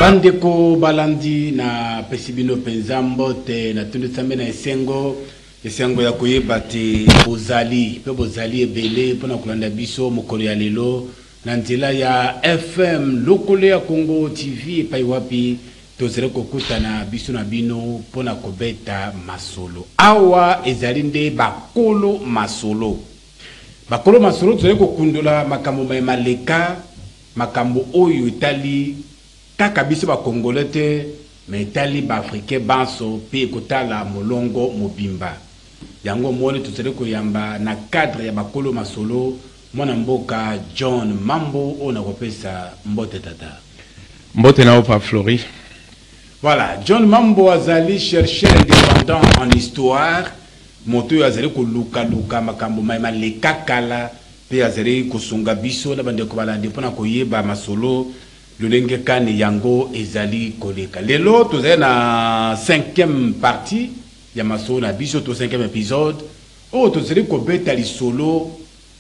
Bandeko balandi na pesibino penzambo te na tundu tsambe na esengo ya koyeba te bozali pe bozali ebele pona kulanda biso mokolo ya lelo na nzela ya FM lokolo ya Congo TV epai wapi tozere kokutana biso na bino pona kobeta masolo awa ezali nde bakolo masolo tozere kokundula makambo maleka makambo oyo itali kaka biso ba Congolais te mais itali ba africain banso pe kotala molongo mobimba yango mone tozere koyamba na cadre ya bakolo masolo mwana mboka John Mambo ona kopesa mbote tata mbote na opa Flori. Voilà, John Mambo azali chercheur indépendant en histoire moto azali ko luka makambo maleka kala pe azali kosunga biso na bande ko balande pona koyeba masolo lolenge kane yango ezali koleka lelo tozali na 5e partie ya masolo na biso to 5e épisode o tozali kobeta lisolo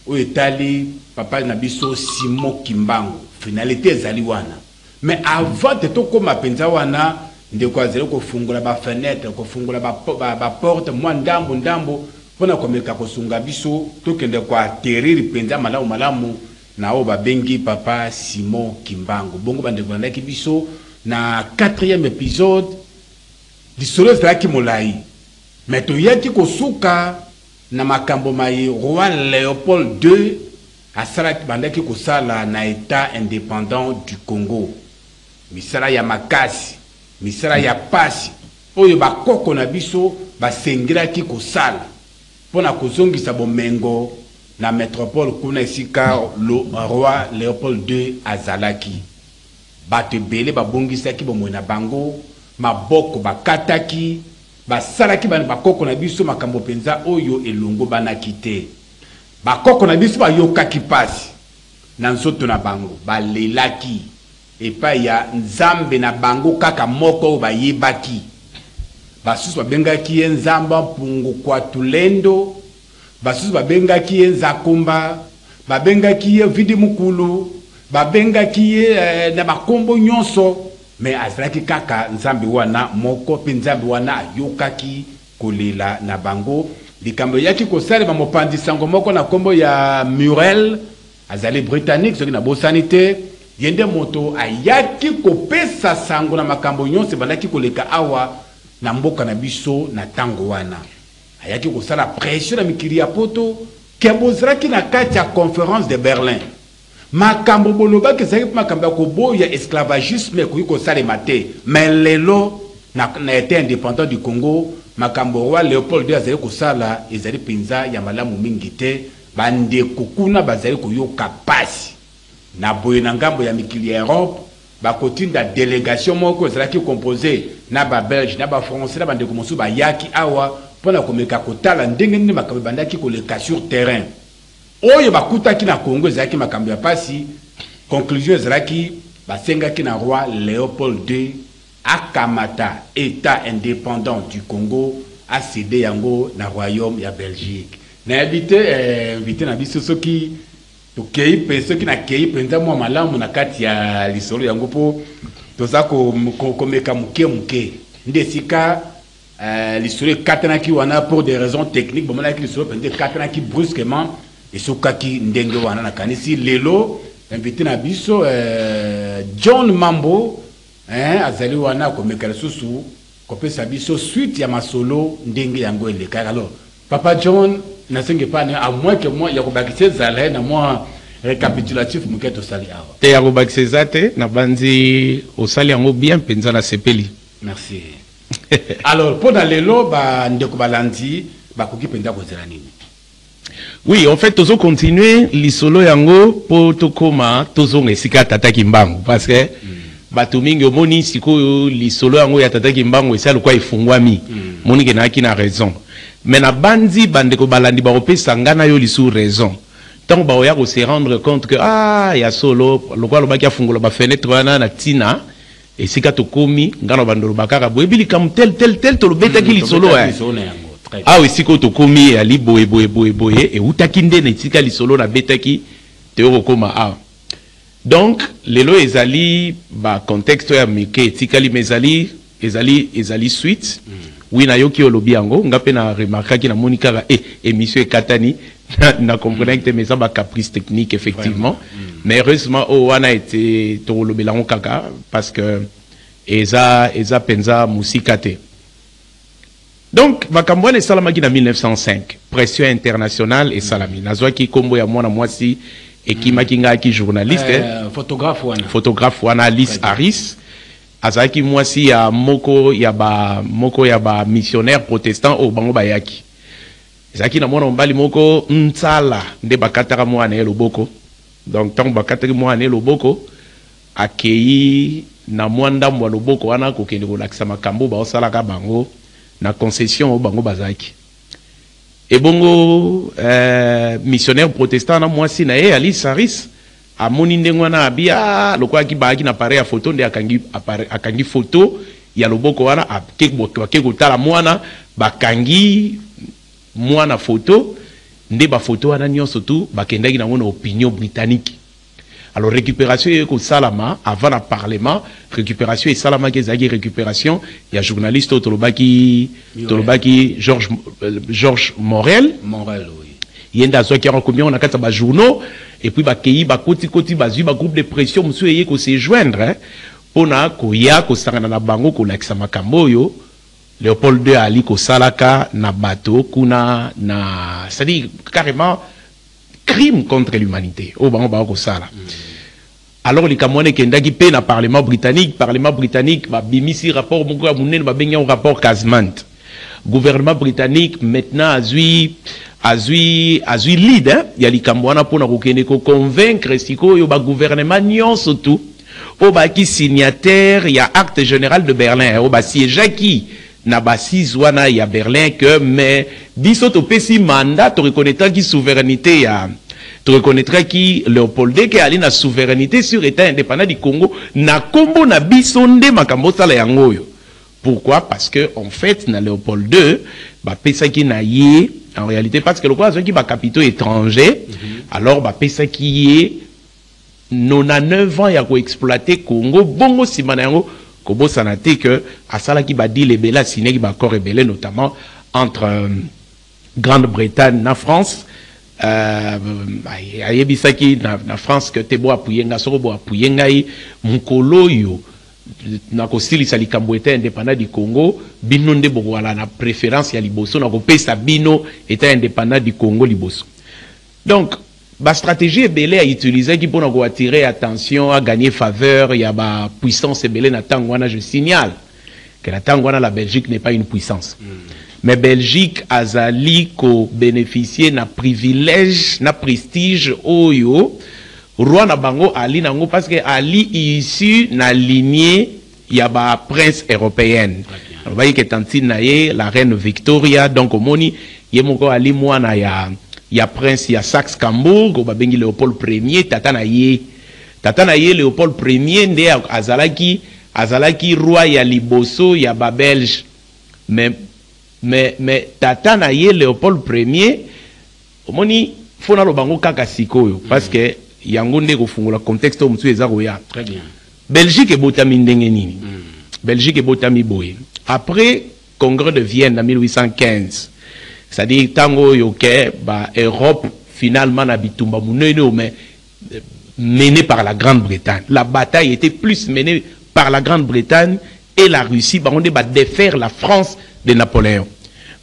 o etali papa na biso Simon Kimbangu finalité ezali wana mais avant de tokoma penza wana ndeko azali kofungula ba fenêtre kofungula ba porte mwa ndambo pona komeka kosunga biso tokende kwa atterrir penza malamu na o babengi papa Simon Kimbangu bongo bandeko bandaki biso na 4e épisode lisolo ezalaki molai mais toyaki kosuka na makambo mai roi Léopold II asalaki bandaki kosala na état indépendant du Congo misala ya makasi misala ya pasi oyo bakoko na biso basengiraki kosala pona kozongisa bomengo na métropole kuna esika le roi Léopold II azalaki bato ebele babongisaki bomoi na bango maboko bakataki basalaki bakoko na biso makambo penza oyo elongo banaki te bakoko na biso bayokaki pasi na nzoto na bango balelaki epai ya nzambe na bango kaka moko oyo bayebaki basusu babengaki ye nzamba mpungu kwa tulendo basusu babengaki ye nzakumba babengaki ye vidi mukulu babengaki ye na makombo nyonso mais azalaki kaka nzambe wana moko pe nzambe wana ayokaki kolela na bango likambo yaki kosalema mopandi sango moko na kombo ya Murel azali britannique soki na bosani te yende moto ayaki kopesa sango na makambo nyonso bandaki koleka awa na mboka na biso na tango wana ayaki kosala pression na mikili ya poto ke bozalaki na kati ya conférence de Berlin makambo bolobaki ezalaki makambo ya koboya esclavagisme ekoki kosalema te mais lelo na état indépendant du Congo makambo roi Léopold II azali kosala ezali penza ya malamu mingi te bandeko kuna bazali koyoka pasi na boye na ngambo ya mikili ya Europe bakotinda délégation moko ezalaki composé na ba Belge na ba Français na bandeko mosusu bayaki awa pona komeka kotala ndenge nini makambo bandaki koleka sur terrain oyo bakutaki na Congo ezalaki makambo ya pasi conclusion ezalaki basengaki na roi Léopold II akamata état indépendant du Congo a cédé yango na royaume ya Belgique na invité na biso soki tokei pe soki na kei penza mwa malamu na kati ya lisolo yango po toza komeka muke nde sika lisolo katanaki wana pour des raisons techniques bomonaki lisolo penza katanaki brusquement esokaki ndenge wana na kanisi lelo invité na biso John Mambo azali wana komeka lisusu kopesa biso suite ya masolo ndenge yango eleka. Alors papa John nasenge pane à moins que moi ya kobakise zala na moi récapitulatif muketo sali awa te ya kobakise zate na banzi osali yango bien penza na sepeli. Merci. Alors pour lelo ba ndeko balandi bakoki penza kozela nini? Oui, en fait, tozo continuer lisolo yango po tokoma tozonga esika tata Kimbangu parce que bato mingi omoni sikoyo lisolo yango ya tata Kimbangu esala kwa ifungwami moni ke na kina raison mais na bandi bandeko balandi ba kopesa ngana yo lisu raison tant ba oya ko se rendre compte que ya solo lokwa lobaki afungula ba fenêtre wana na tina esika tokomi ngana bandolo bakaka boyebili kam tel to lobeta ki lisolo ah oui, si koto komi ali boye et utaki nde na tika lisolo na betaki te okoma ah. Donc lelo ezali ba contexte ya mike etikali mezali ezali suite oui na yoki olobi yango ngape na remarquaki na monika émission ekatani na comprendre que mais ba caprice technique effectivement mais heureusement wana été to lobelango kaka parce que eza penza musika te. Donc bakambwane salamaki na 1905 pression internationale et salami nazwaki kombo ya mwana mwasi ekimaki ngaki journaliste photographe wana Alice Harris azaki mwasi ya moko ya ba missionnaire protestant au bango bayaki ezaki na mwana mbali moko ntsala nde bakataka mwana ye loboko. Donc tant bakataki mwana ye loboko akei na mwanda mwa loboko wana kokende kolakisa makambo baosalaka bango na concession au bango bazaki ebongo missionnaire protestant na mwasi na ye Alice Harris amoni ndenge wana abia lokwaki baaki na pare ya photo nde akangi photo ya loboko wana ake kotala mwana bakangi mwana photo nde ba photo wana nyonso tu bakendaki nango na opinion britannique. Alors récupération est salama avant le parlement, récupération et salama qui est récupération il y a journaliste Tolobaki Georges Morel oui. Il y a des qui ont combien on a quatre journaux et puis kei koti bazu groupe de pression monsieur yé ko se joindre pour na ko ya ko sangana na bango ko lakisa makambo yo Léopold II ali ko salaka na bateau kuna na c'est-à-dire carrément crime contre l'humanité au bango ba ko sala. Alors les Camerounais qui ndaki pe na parlement britannique ba bimisi rapport moko ya munene ba benga rapport Casmant. Gouvernement britannique maintenant azui lead il y a les Camerounais pour na kokende ko convaincre siko yo ba gouvernement nyonso tout o ba ki signataire il y a acte général de Berlin o ba siège qui na basis wana ya Berlin que mais biso to pesi mandat to reconnaître qui souveraineté ya tu reconnaîtras qui Léopold II qui a la souveraineté sur l'État indépendant du Congo na kombo na bisonde makambo sala yango yo. Pourquoi? Parce que en fait na Léopold II ba pesa qui na yé en réalité parce que le quoi qui ba capitaux étrangers alors ba pesa qui yé 99 ans ya ko exploiter Congo bongo simana yango ko bosana te que asala qui ba dit les bela signé qui ba corps rebelle notamment entre Grande-Bretagne na France ayebisaki na France que te bo appuyer nga soko bo appuyer ngai mukolo yo na kosilisa likambo eta indépendant du Congo bino nde bokoala na préférence ya liboso na kopesa bino eta indépendant du Congo liboso. Donc ba stratégie ebele a utiliser qui pour na ko attirer attention à gagner faveur ya ba puissance ebele na tango wana. Je signale que la tango wana la Belgique n'est pas une puissance. Mais Belgique azali ko bénéficier na privilège na prestige oyo roi na bango ali nango parce que ali issu na lignée ya ba prince européenne. On voyez que tantine na ye la reine Victoria donc omoni ye moko ali mwana ya prince ya Saxe-Cambourg ba bengi Léopold Ier tata na ye Léopold Ier nde azalaki roi ya liboso ya ba Belge mais tata na ye Léopold Ier omoni fona lo bango kaka sikoyo parce que yango nde ko fungula contexte o mutsu ezako ya très bien. Belgique ebotami ndenge nini Belgique ebotami boye après congrès de Vienne en 1815 c'est-à-dire tango yoke ba Europe finalement na bitumba munene mais menée par la Grande-Bretagne. La bataille était plus menée par la Grande-Bretagne et la Russie ba on ba défaire la France de Napoléon.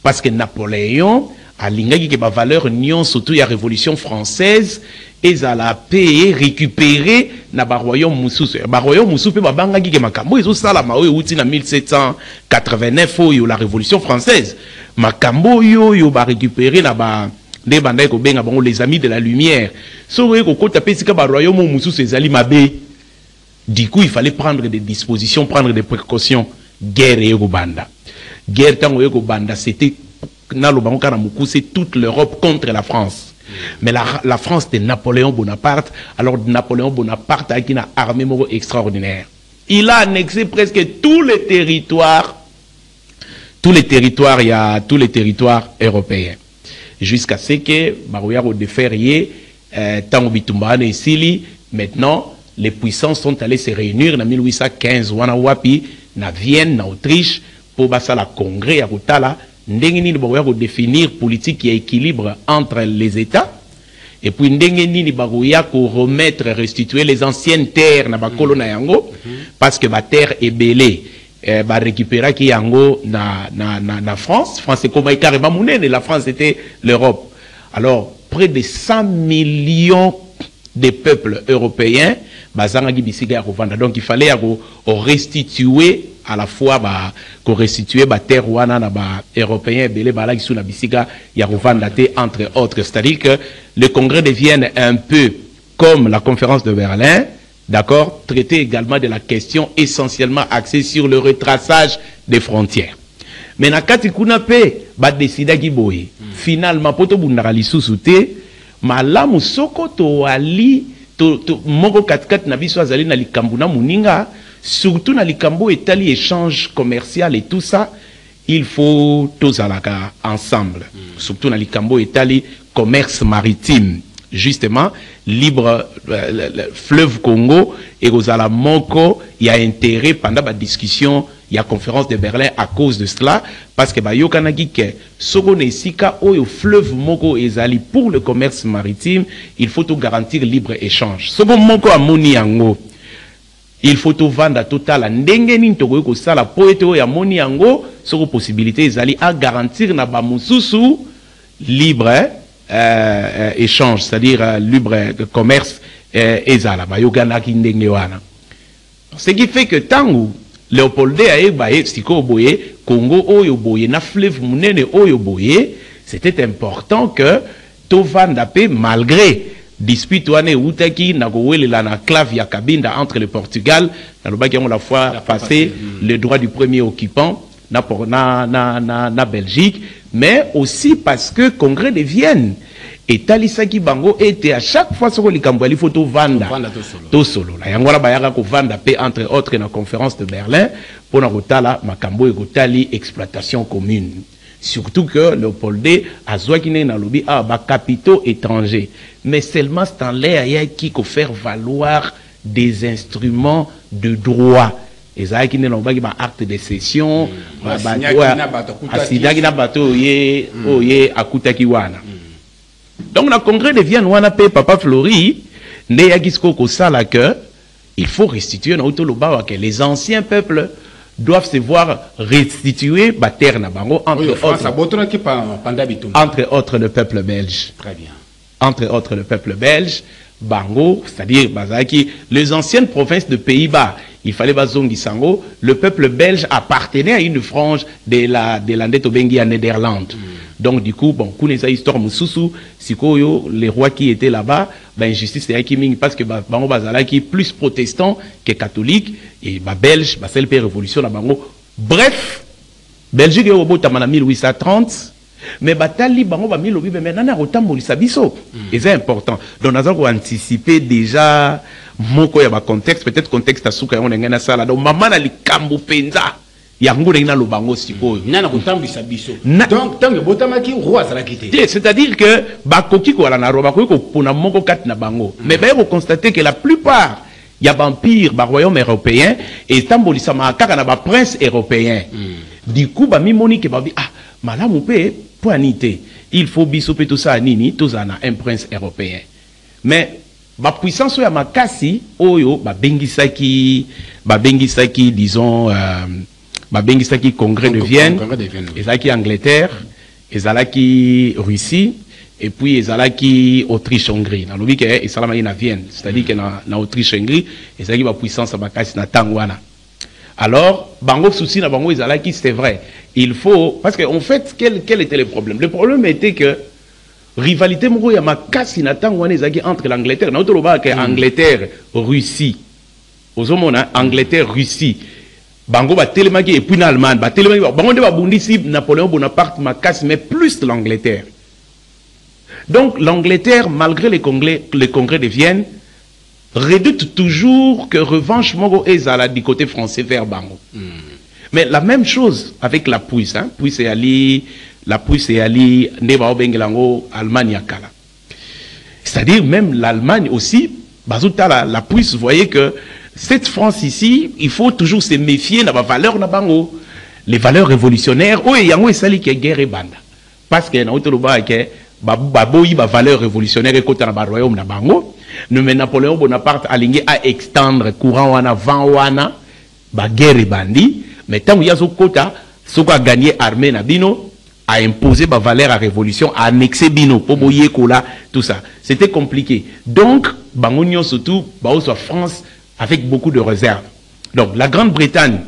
Parce que Napoléon a l'ingagi que ba valeur nion surtout la révolution française et à la paix récupérer na ba royaume Moussous. Ba royaume Moussous pe ba bangaki ke makambo ezo sala ma oyo uti na 1789 oyo la révolution française. Makambo yo ba récupérer na ba de bandai ko benga bango les amis de la lumière. So ko kota pe sika ba royaume Moussous ezali mabe. Du coup, il fallait prendre des dispositions, prendre des précautions. Guerre et Banda. Guerre tango et Banda, c'était toute l'Europe contre la France. Mais la France de Napoléon Bonaparte, alors Napoléon Bonaparte a une armée extraordinaire. Il a annexé presque tous les territoires européens. Jusqu'à ce que Barouyaro de Ferrier, Tango Bitumbane et Sili, maintenant, les puissances sont allées se réunir en 1815 wana wapi na Vienne na Autriche pour basala congrès ya kotala ndenge nini ba ko définir politique et équilibre entre les États et puis ndenge nini ba ko remettre restituer les anciennes terres na ba kolona yango parce que ba terre est belée ba récupérer ki yango na France c'est comme carrément monene la France était l'Europe. Alors près de 100 millions de peuples européens bazangaki bisika ya kovanda, donc il fallait restituer à la fois restituer terre wana na ba européens belé balaki sous la bisika ya kovanda te entre autres, c'est-à-dire que le congrès de Vienne un peu comme la conférence de Berlin, d'accord, traitait également de la question essentiellement axée sur le retraçage des frontières. Mais na kati kuna pe ba décida ki boye finalement poto bundaka lisusu te malamu soko to ali to moko katkat na biso azali na likambu na muninga, surtout na likambu etali échange commercial et tout ça, il faut tous alaka ensemble, surtout na likambu etali commerce maritime, justement libre fleuve Congo et ozala moko y a intérêt pendant la discussion il y a conférence de Berlin à cause de cela, parce que yokanaki ke soko nesika oyo fleuve moko ezali pour le commerce maritime, il faut tout garantir libre échange. Soko moko amoni yango, il faut tout vendre total ndenge nini tokoki kosala po ete oyo amoni yango soko possibilité ezali à garantir na ba mususu libre échange, c'est-à-dire libre commerce ezala yokanaki ndenge wana. Ce qui fait que tangu Léopold Aye siko boye Congo oyo boye na fleuve munene oyo boye, c'était important que tovanda pe malgré dispute wane utaki na kowele la na clave ya Kabinda entre le Portugal na lobaki on la fois passé le droit du premier occupant na Belgique, mais aussi parce que congrès de Vienne et talisaki bango était à chaque fois sur les cambouali photo vanda to solo la yangola bayaka ko vanda pe entre autres na conférence de Berlin pour na kotala makambo e kotali exploitation commune, surtout que Léopold azwaki na lobi ba capitaux étrangers, mais seulement c'est en l'air qui ko faire valoir des instruments de droit ezaki ne lobaki ba acte de cession asidaki na bato oye akutaki wana. Donc, le congrès de Vienne, Papa Flori, il faut restituer que les anciens peuples doivent se voir restituer entre autres le peuple belge. Très bien. Entre autres le peuple belge, Bango, c'est-à-dire les anciennes provinces de Pays-Bas. Il fallait bazongi sango, le peuple belge appartenait à une frange de la Netobengi à Néderlande. Donc du coup, bon, connaissez histoire mususu, sikoyo, les rois qui étaient là-bas, ben injustice c'est Akiming parce que bango bazala qui est plus protestant que catholique et belge, c'est le révolution là bango. Bref, Belgique est au bout de 1830. Mais batali bango ba milobi mais maintenant rotambolisa biso. Et c'est important. Donc nous avons anticipé déjà moko ya ba contexte, peut-être contexte asuka on ngena sala. Donc maman na likambo penza. Yango na lobango sikoyo. Nana rotambolisa biso. Donc tango botamaki roi zala kité. C'est-à-dire que bakoki ko la na roba ko pona moko kat na bango. Mais ba constater que la plupart il y a vampire ba royaume européen et tambolisa makaka na ba prince européen. Du coup ba mimoni ke ba bi malamu pe poanité. Il faut bisoper tout ça à nini, tout ça un prince européen. Mais ma puissance ya makasi oyo ba bengisaki disons ba bengisaki congrès de Vienne, ezalaki Angleterre, ezalaki Russie et puis ezalaki Autriche-Hongrie. Na lobi ke esalamaki na Vienne, c'est-à-dire que na Autriche-Hongrie ezalaki ba puissance ya makasi na tangwana. Alors, bango souci na bango ezalaki, c'est vrai. Il faut, parce qu'en fait, quel était le problème? Le problème était que rivalité moko ya makasi na tangwana ezalaki entre l'Angleterre, na otoloba ke Angleterre, Russie. Ozomona Angleterre, Russie. Bango ba telemaki et puis na Allemagne, ba telemaki bango de ba bundisi Napoléon Bonaparte makasi, mais plus l'Angleterre. Donc l'Angleterre, malgré les congrès de Vienne, redoute toujours que revanche Mogo ezala du côté français vers Bango. Mais la même chose avec la Prusse, hein? La Prusse et Ali, Neba Obengelango, Allemagne Kala. C'est-à-dire même l'Allemagne aussi, bazuta la Prusse, vous voyez que cette France ici, il faut toujours se méfier de la valeur na bango, les valeurs révolutionnaires. Oh, il y a un sali qui est guerre et banda. Parce que na autoloba que baboyi ba valeur révolutionnaire et côté na ba royaume na bango. Nous mais Napoléon Bonaparte aligné à extendre courant wana vent wana ba guerre et bandi. Mais tant qu'il y a ce quota, ce qui a gagné armée na bino, a imposé ba valeur à révolution, a annexé bino, poboye kola, tout ça. C'était compliqué. Donc, bangonio surtout, soit France avec beaucoup de réserves. Donc, la Grande-Bretagne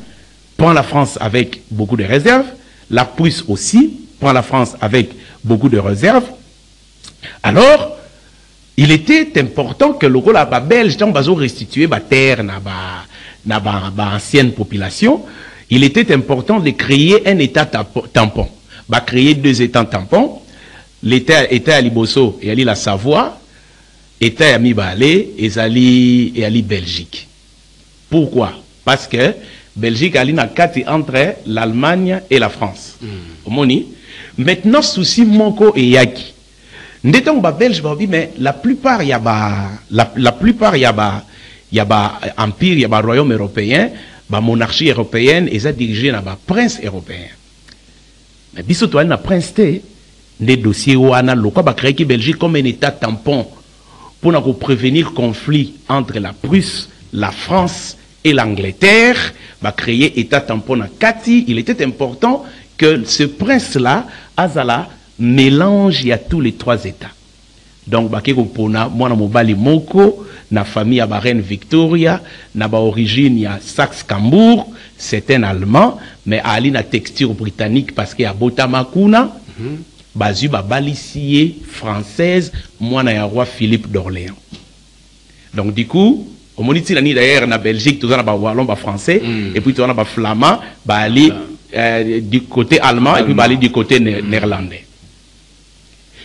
prend la France avec beaucoup de réserves. La Prusse aussi prend la France avec beaucoup de réserves. Alors, il était important que le rôle à la Belge, tant bazo restituer ba terre na ba ancienne population, il était important de créer un État tampon. Va créer 2 États tampons. L'État à Liboso et à la Savoie, État à Mibalé et à Belgique. Pourquoi? Parce que Belgique a une carte entre l'Allemagne et la France. Maintenant, souci Monko et Yaki. N'étant pas belge, mais la plupart, il y a empire, il y a royaume européen, monarchie européenne, et ça dirigé par prince européen. Mais biso na prince té, des dossiers wana loko ba créer Belgique comme un état tampon pour prévenir conflit entre la Prusse, la France et l'Angleterre, va créer état tampon na Kati. Il était important que ce prince-là, Azala, mélange à tous les 3 États. Donc, bakeko pona mwana mobali moko na famille à la reine Victoria, na ba origine ya Saxe-Cambourg, c'est un Allemand, mais ali na texture britannique parce qu'il y a Botamakuna, bazu ba balicier française, mwana ya roi Philippe d'Orléans. Donc du coup, au moniti la ni d'ailleurs na Belgique, tout ça na ba wallon ba français, et puis tout ça na ba flamand, ba ali du côté allemand et puis ba ali du côté néerlandais.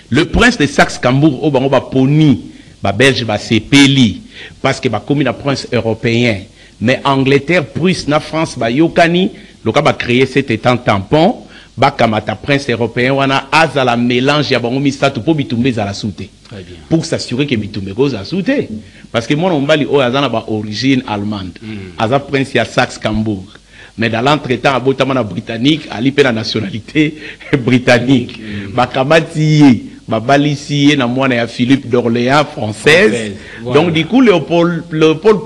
Le prince de Saxe-Cambourg, au bango ba poni, ba belge ba sepeli, parce que ba commis na prince européen, mais Angleterre, Prusse, na France, ba yokani, le cas ba créer cet état tampon, ba kamata prince européen, wana azala mélange ya bango misatu po bitumbe za la souté. Pour s'assurer que bitumbe goza la souté. Parce que moi on bali o azana ba origine allemande, aza prince ya Saxe-Cambourg. Mais dans l'entretemps, à Botamana britannique, à l'IP la nationalité britannique. Bakamati, Babalici, na moine à Philippe d'Orléans, française. Voilà. Donc, du coup, Léopold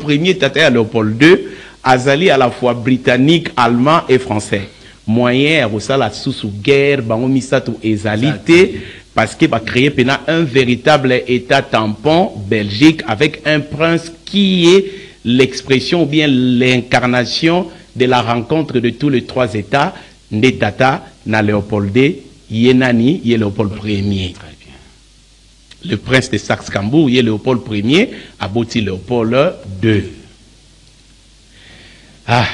Ier, tata à Léopold II, azali à la fois britannique, allemand et français. Moyen, à la sous guerre, bango misato ezalité, parce qu'il va créer un véritable état tampon Belgique avec un prince qui est l'expression ou bien l'incarnation de la rencontre de tous les 3 États, Ndetata, na Léopold II, Yenani, yé Léopold Ier. Le prince de Saxe-Cambourg, yé Léopold Ier, aboti Léopold II. Ah,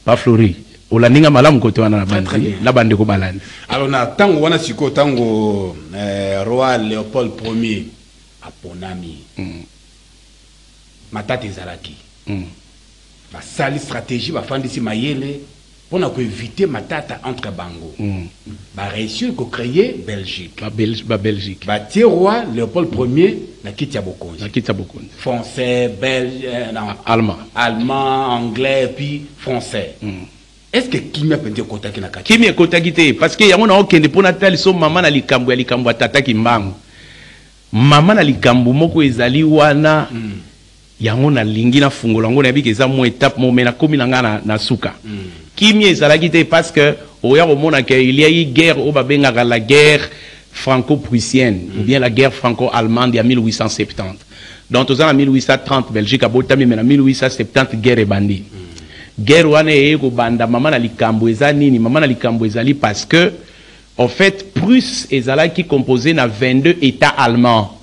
pas Flori. Olaninga malam koto wana bandi, la bande ko balani. Alors na tango wana siko tango roi Léopold Ier aponami. Matati zalaki. La sali stratégie va faire d'ici mayele pour éviter matata entre bango. Va réussir à créer Belgique. Belgique. Va tirer roi Léopold Ier na kitia bokonzi. Français, belge, allemand, anglais puis français. Est-ce que Kimia peut dire kota ki na kati? Kimia kota kite parce que yango na okende pona tali so mama na likambo ya likambo tata kimbangu. Mama na likambo moko ezali wana. Yango na lingi na fungola ngo na biki eza mo étape mo mena komi na na suka. Kimia ezalaki te parce que oya komona que il y a eu guerre au babenga la guerre franco-prussienne ou bien la guerre franco-allemande en 1870. Donc en 1830 Belgique a botami mais en 1870 guerre bandi. Guerre wana eko banda mama na likambo eza nini mama na likambo ezali parce que en fait Prusse ezalaki composé na 22 états allemands.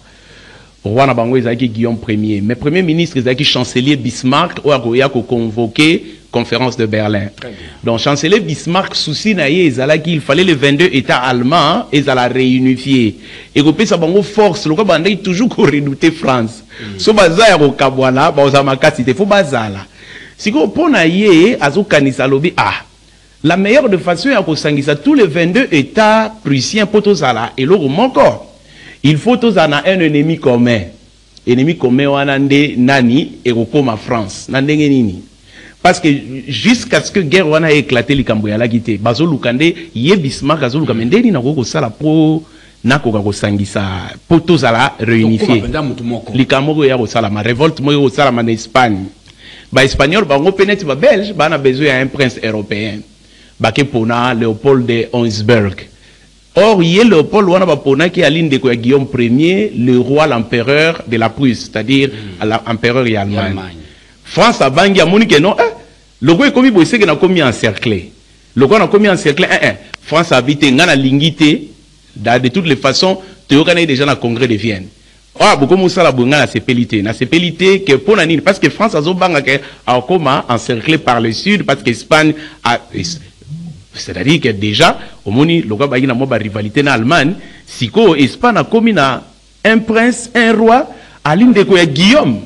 Roi na bango ezalaki Guillaume Ier, mais premier ministre ezalaki chancelier Bismarck ou a convoqué conférence de Berlin. Donc chancelier Bismarck souci na ye ezalaki il fallait les 22 états allemands et à la réunifier. Et que ça bango force le banda toujours ko redouter France. So bazaya ko kabwana ba ozamakasi te fo bazala. Si vous prenez la meilleure de façon à tous les 22 États prussiens pour tous et l'euro encore. Il faut tous un ennemi commun. ennemi commun wana nde nani ekokoma France na ndenge nini. Parce que jusqu'à ce que guerre wana éclaté likambo ya lakite bazo lukande ye Bismarck azo lukande ndeni na ko sala po nakoka kosangisa po tozala réunifier likambo ya ko sala ma révolte mo ko sala en Espagne ba espagnol bango peut-être ba belge ba na besoin d'un prince européen ba ke pona Léopold de Hoensberg. Or yé Léopold wana ba pona ki aline de ko Guillaume Ier, le roi l'empereur de la Prusse, c'est-à-dire l'empereur ya Allemagne. France a bangi a moni que non, le gars est commis boissé que n'a commis encerclé. Le gars n'a commis encerclé, France a vite ngana lingité, de toutes les façons, tu as déjà dans le congrès de Vienne. Ah, beaucoup de la bunga na sépélité que pour nani parce que France a zo banga que a comment encerclé par le sud parce que Espagne a c'est-à-dire que déjà au moni le gars bagina mo ba rivalité na Allemagne, siko Espagne a commis na un prince, un roi à l'une de ko Guillaume.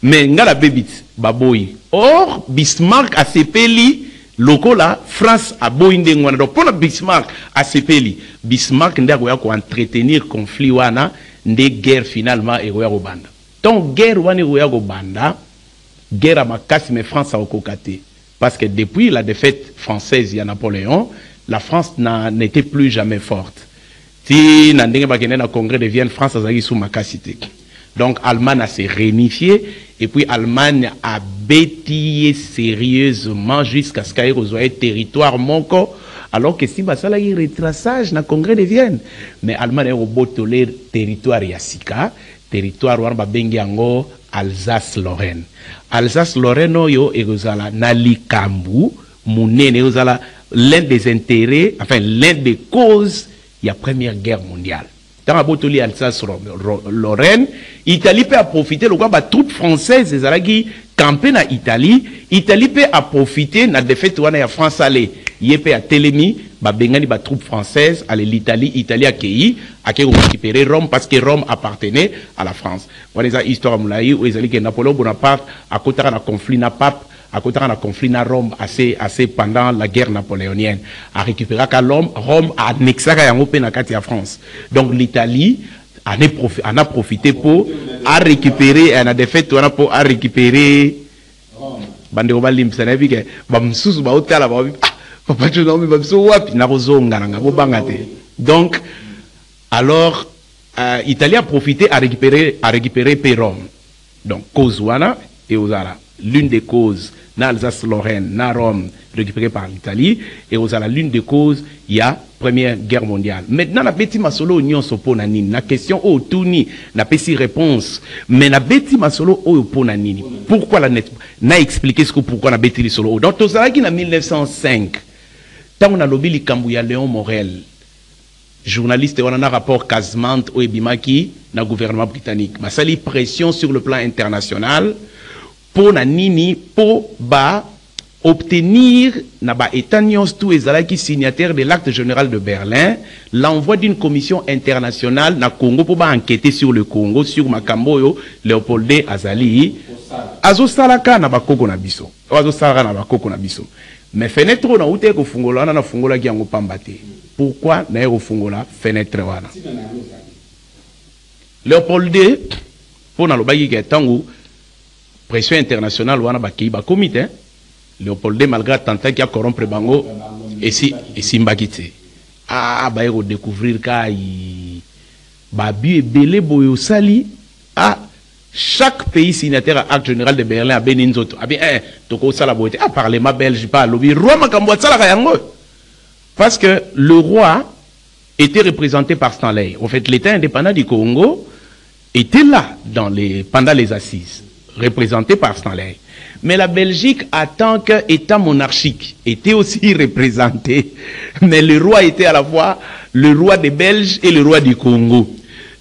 Mais ngala bebit baboyi. Or Bismarck a sepeli lokola France a boinde ngwana. Donc pour Bismarck a sepeli Bismarck ndako ya ko entretenir conflit wana nde guerre finalement e roya banda. Donc guerre wana roya banda guerre a makasi mais France a okokate parce que depuis la défaite française ya Napoléon, la France n'était plus jamais forte. Si na ndenge ba kende na congrès de Vienne, France a zaki sous makasité. Donc Allemagne a se réunifié et puis Allemagne a bétillé sérieusement jusqu'à ce qu'il y ait territoire monco alors que si ça là il retraçage na congrès de Vienne mais Allemagne a robotolé territoire yasika territoire wamba bengi yango Alsace-Lorraine. Alsace-Lorraine yo ezala na likambu munene ezala l'un des intérêts enfin l'un des causes de la Première Guerre mondiale. Dans la botoli Alsace-Lorraine, Italie peut profiter le quoi troupes françaises qui campé na Italie, Italie peut profiter na défaite wana ya France aller, yepé à Télémi, ba bengani ba troupes françaises aller l'Italie, Italie accueilli, a récupérer Rome parce que Rome appartenait à la France. Voilà les histoire moulaï où ils que Napoléon Bonaparte a côté na conflit na pape à côté d'un conflit na Rome assez pendant la guerre napoléonienne a récupéré Rome a annexé à France. Donc l'Italie en a profité pour a récupérer en a défait pour a récupérer bande obalim sanabi que bamsusu ba hotala ba papa tu non mais bamso wapi na rozonga nga bo bangate. Donc alors Italie a profité à récupérer Rome. Donc cause wana et ozala l'une des causes na Alsace-Lorraine, na Rome, récupéré par l'Italie, et aux la l'une des causes, il y a Première Guerre mondiale. Maintenant, la bêtise masolo union sopo na nini. La question au tourni, na pési réponse, mais la bêtise masolo au po na nini. Pourquoi la net, na expliqué ce que pourquoi la bêtise solo. Donc, tout ça qui en 1905, tant on a lobby li Kambouya Léon Morel, journaliste, on a un rapport Casemate au Ebimaki, na gouvernement britannique. Ma sali pression sur le plan international, pour na nini pour ba obtenir na ba étanions tous les qui signataires de l'acte général de Berlin l'envoi d'une commission internationale na Congo pour ba enquêter sur le Congo sur Makamboyo Léopold Azali azosalaka na bakoko na biso azosalaka na bakoko na biso mais fenêtre na ute ko fungola na fungola ki yango pambate pourquoi na ko fungola fenêtre wana Léopold pour na lobaki ke tangu pression internationale wana baki ba comité Léopold malgré tenta qui a corrompre bango et si mbakite ba yero découvrir ka ba bu belé boyo sali chaque pays signataire à acte général de Berlin a beninzoto a bien to ko sala boité parlement belge pas lobby roi makambo sala ka yango parce que le roi était représenté par Stanley. En fait l'état indépendant du Congo était là pendant les assises représenté par Stanley. Mais la Belgique, en tant qu'État monarchique, était aussi représentée. Mais le roi était à la fois le roi des Belges et le roi du Congo.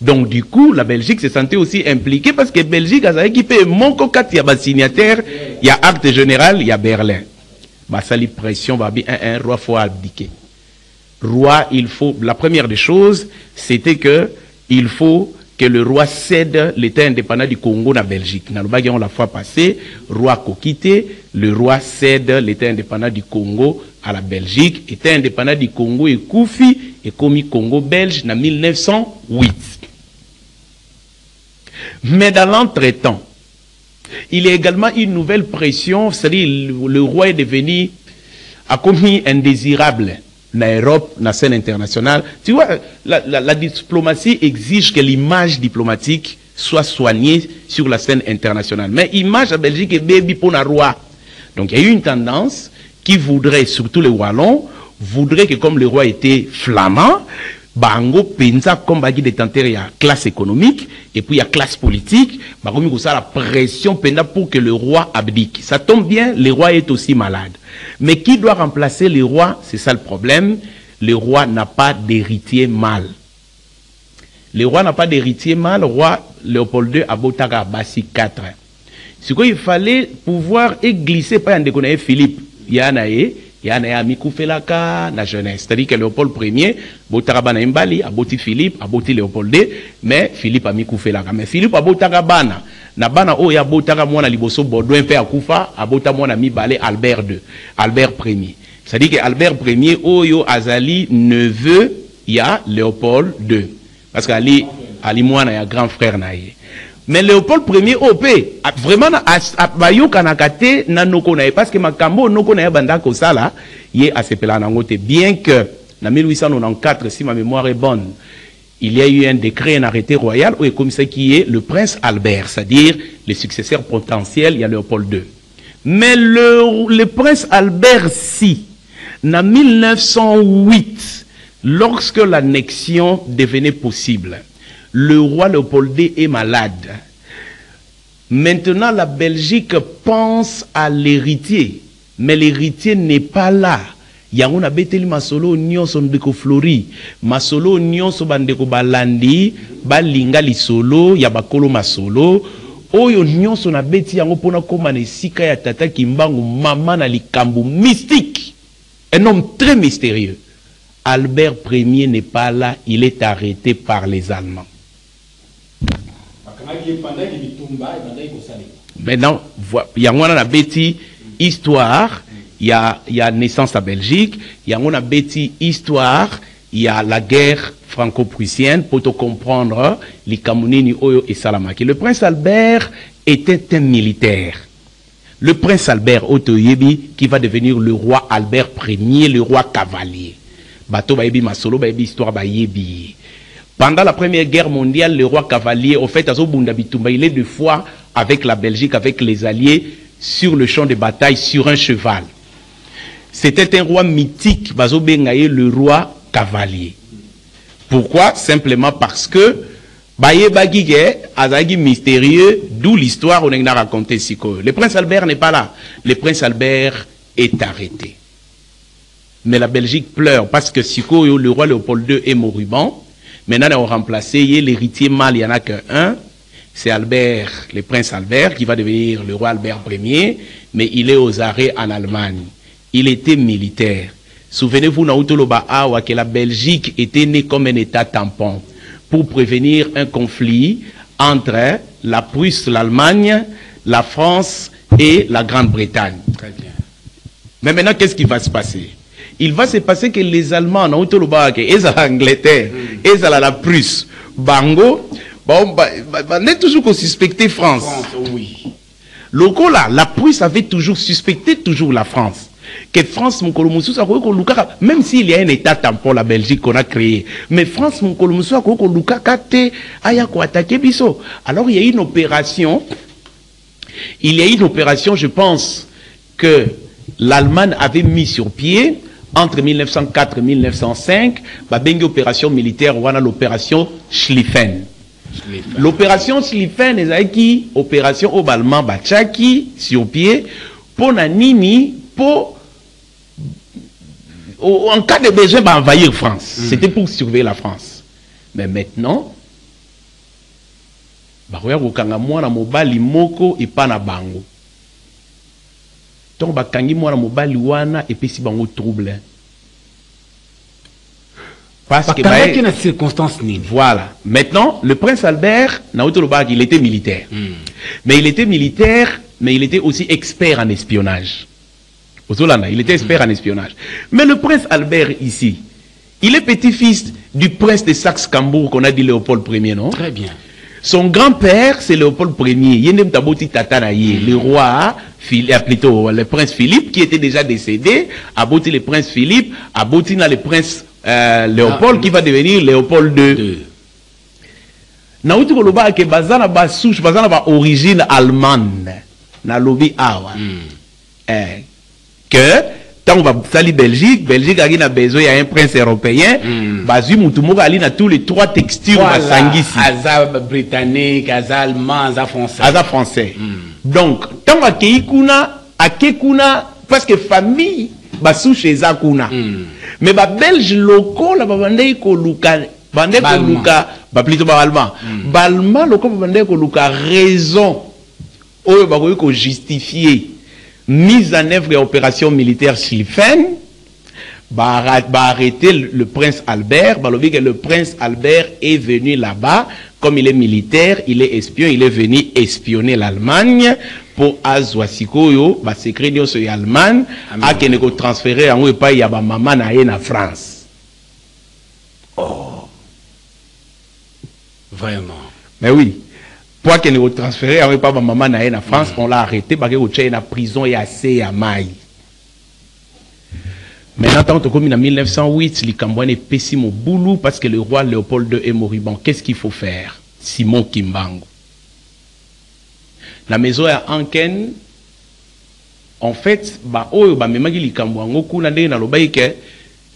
Donc du coup, la Belgique se sentait aussi impliquée parce que la Belgique a équipé mon cocat, il y a signataire, il y a acte général, il y a Berlin. Bah ça, pression, un roi faut abdiquer. Roi, il faut, la première des choses, c'était que il faut que le roi cède l'état indépendant du Congo na Belgique. Dans le bagage la fois passée, roi Kokité, le roi cède l'état indépendant du Congo à la Belgique. État indépendant du Congo et Koufi et commis Congo belge en 1908. Mais dans l'entretemps, il y a également une nouvelle pression, c'est-à-dire le roi est devenu, a commis indésirable dans l'Europe, dans la scène internationale. Tu vois, la diplomatie exige que l'image diplomatique soit soignée sur la scène internationale. Mais l'image à Belgique est baby pour un roi. Donc il y a eu une tendance qui voudrait, surtout les Wallons, voudrait que comme le roi était flamand, bango penza comme bagi détenteur il y a classe économique et puis il y a classe politique, bango mi ça la pression penda pour que le roi abdique. Ça tombe bien, le roi est aussi malade. Mais qui doit remplacer le roi? C'est ça le problème. Le roi n'a pas d'héritier mâle. Le roi n'a pas d'héritier mâle. Le roi Léopold II a Botara Bassi 4. Ce qu'il fallait pouvoir glisser par un déconné Philippe Yanae. Yanae a Mikoufelaka, la jeunesse. C'est-à-dire que Léopold Ier, Botarabana Mbali, a Boti Philippe, a Boti Léopold II, mais Philippe a Mikoufelaka. Mais Philippe a Botarabana. Na bana o ya Botara mwana liboso Baudouin pe akufa, a Bota mwana Mibale Albert II, Albert Ier. C'est-à-dire que Albert Ier, Oyo Azali neveu, ya Léopold II. Parce qu'Ali mwana ya grand frère naïe. Mais Léopold Ier OP, vraiment, bayo kanakate na noko naïe, parce que makambo noko naïe banda kosala, yé a sepela nangote. Bien que, en 1894, si ma mémoire est bonne, il y a eu un décret, un arrêté royal, où est comme ça qui est le prince Albert, c'est-à-dire le successeur potentiel, il y a Léopold II. Mais le prince Albert, si, en 1908, lorsque l'annexion devenait possible, le roi Léopold II est malade. Maintenant, la Belgique pense à l'héritier, mais l'héritier n'est pas là. Yango na beteli masolo nyonso ndeko flori, masolo nyonso bandeko balandi, balinga lisolo, ya bakolo masolo, oyo nyonso na beti yango pona koma na esika ya tata Kimbangu mama na likambo mystique. Un homme très mystérieux. Albert Ier n'est pas là, il est arrêté par les Allemands. Maintenant, yango na beti histoire. Il y a naissance à Belgique, il y a une bêtise histoire, il y a la guerre franco-prussienne pour te comprendre les Kamounini Oyo et Salamaki. Le prince Albert était un militaire. Le prince Albert Otoyebi qui va devenir le roi Albert Ier, le roi cavalier. Bato Bayebi Masolo, Bayebi histoire Bayebi. Pendant la première guerre mondiale, le roi cavalier, au fait, il est deux fois avec la Belgique, avec les alliés, sur le champ de bataille, sur un cheval. C'était un roi mythique, Bazo Bengaye, le roi cavalier. Pourquoi? Simplement parce que Baye Bagige, Azagi mystérieux, d'où l'histoire on a raconté si que le prince Albert n'est pas là. Le prince Albert est arrêté. Mais la Belgique pleure parce que Siko, le roi Léopold II est moribond. Maintenant, on a remplacé l'héritier mâle, il n'y en a qu'un. C'est Albert, le prince Albert, qui va devenir le roi Albert Ier, mais il est aux arrêts en Allemagne. Il était militaire. Souvenez-vous, que la Belgique était née comme un État tampon pour prévenir un conflit entre la Prusse, l'Allemagne, la France et la Grande-Bretagne. Très bien. Mais maintenant, qu'est-ce qui va se passer? Il va se passer que les Allemands, ils à l'Angleterre, ils à la Prusse, Bango, on est toujours suspecté France. Oui. Locola, la Prusse avait toujours suspecté la France. Que France, même s'il y a un État tampon, la Belgique qu'on a créé, mais France, alors il y a une opération, je pense, que l'Allemagne avait mis sur pied entre 1904 et 1905, une opération militaire, on a l'opération Schlieffen. L'opération Schlieffen est qui opération au Allemand Bachaki sur pied pour Nanini pour en cas de besoin envahir France. C'était pour surveiller la France. Mais maintenant, Baroya mwana mobali moko et pas na bango. Donc bakangi mwana mobali wana et puis si bango trouble. Parce que y a une circonstance nini. Voilà. Maintenant, le prince Albert, il était militaire. Mais il était militaire, mais il était aussi expert en espionnage. Il était expert en espionnage. Mais le prince Albert ici, il est petit-fils du prince de Saxe-Cambourg qu'on a dit Léopold Ier, non? Très bien. Son grand-père, c'est Léopold Ier. Yendem Taboti Tatanaye, le roi, plutôt le prince Philippe, qui était déjà décédé, Aboti le prince Philippe, Aboti le prince Léopold, qui va devenir Léopold II. Nauti koloba ke bazana ba souche, bazana ba origine allemande. Na lobi awa. Que tant on va sali Belgique a besoin, il y a un prince européen, bazu mutumoka ali na tous les trois textures basangisi. Aza britannique, aza allemand, aza français. Aza français. Donc, tant on akekuna parce que famille basouche eza kuna. Mais ba belge locaux la babandei ko luka bande ko luka ba plutôt ba allemand. Balma locaux babandei ko luka raison oyo ba ko justifier mise en œuvre et opération militaire Schlieffen, arrêter le prince Albert. Le prince Albert est venu là-bas, comme il est militaire, il est espion, il est venu espionner l'Allemagne pour Azwasikoyo, secret de l'Allemagne, à qu'il ne transférer en ou pas y a maman na France. Oh, vraiment. Mais oui. Pour qu'elle ne transféré avec pas maman na France, on l'a arrêté parce que il y a prison et assez à maille. Maintenant, tant que en 1908, les Cambouanais pessiment au boulot parce que le roi Léopold II est moribond. Qu'est-ce qu'il faut faire? Simon Kimbangu. La maison à Anken, en fait,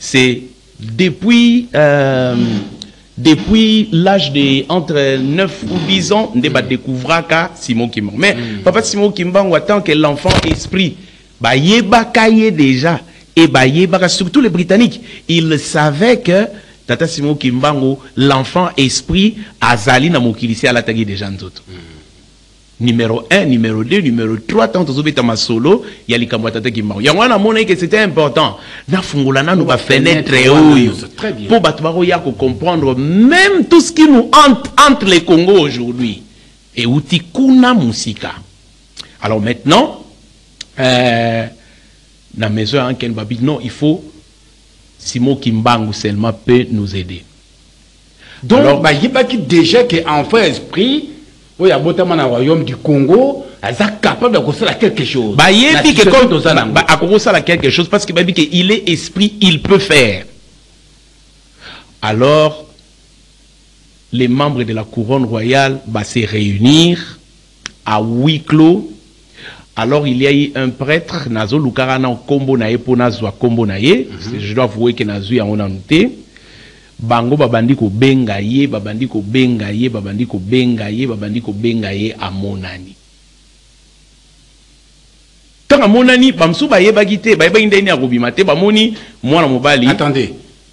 c'est depuis l'âge de entre 9 ou 10 ans, on va découvrir que Simon Kimbangu. Mais papa Simon Kimbangu attend que l'enfant esprit, déjà, et surtout les Britanniques, ils savaient que Tata Simon Kimbangu, l'enfant esprit, azali na mokilisi à la tagi des gens d'autres. Numéro 1, numéro 2, numéro 3, tant que tu as solo, il y a les Tata Kimbangu. Il y a un moment que c'était important. Na fungulana nous va fenêtre pour comprendre même tout ce qui nous entre les Congo aujourd'hui. Et outi kuna musika. Alors maintenant, la maison en Ken Babi, non, il faut Simon Kimbangu seulement peut nous aider. Donc, il y a déjà qu'un frère esprit, il y a un royaume du Congo, est capable de construire quelque chose. Quelque chose parce qu'il est esprit, il peut faire. Alors, les membres de la couronne royale vont se réunir à huis clos. Alors, il y a eu un prêtre, Nazo Lukarana Kombo Naye pour Nazwa Kombo Naye. Je dois avouer que Nazo y a un noté. Bango babandiko bengaye, babandiko bengaye, babandiko bengaye, babandiko bengaye à Monani. Quand à Monani, bamsou baye bagite, baye bagindeni à Rubimate, bamoni, moi na mobali. Attendez,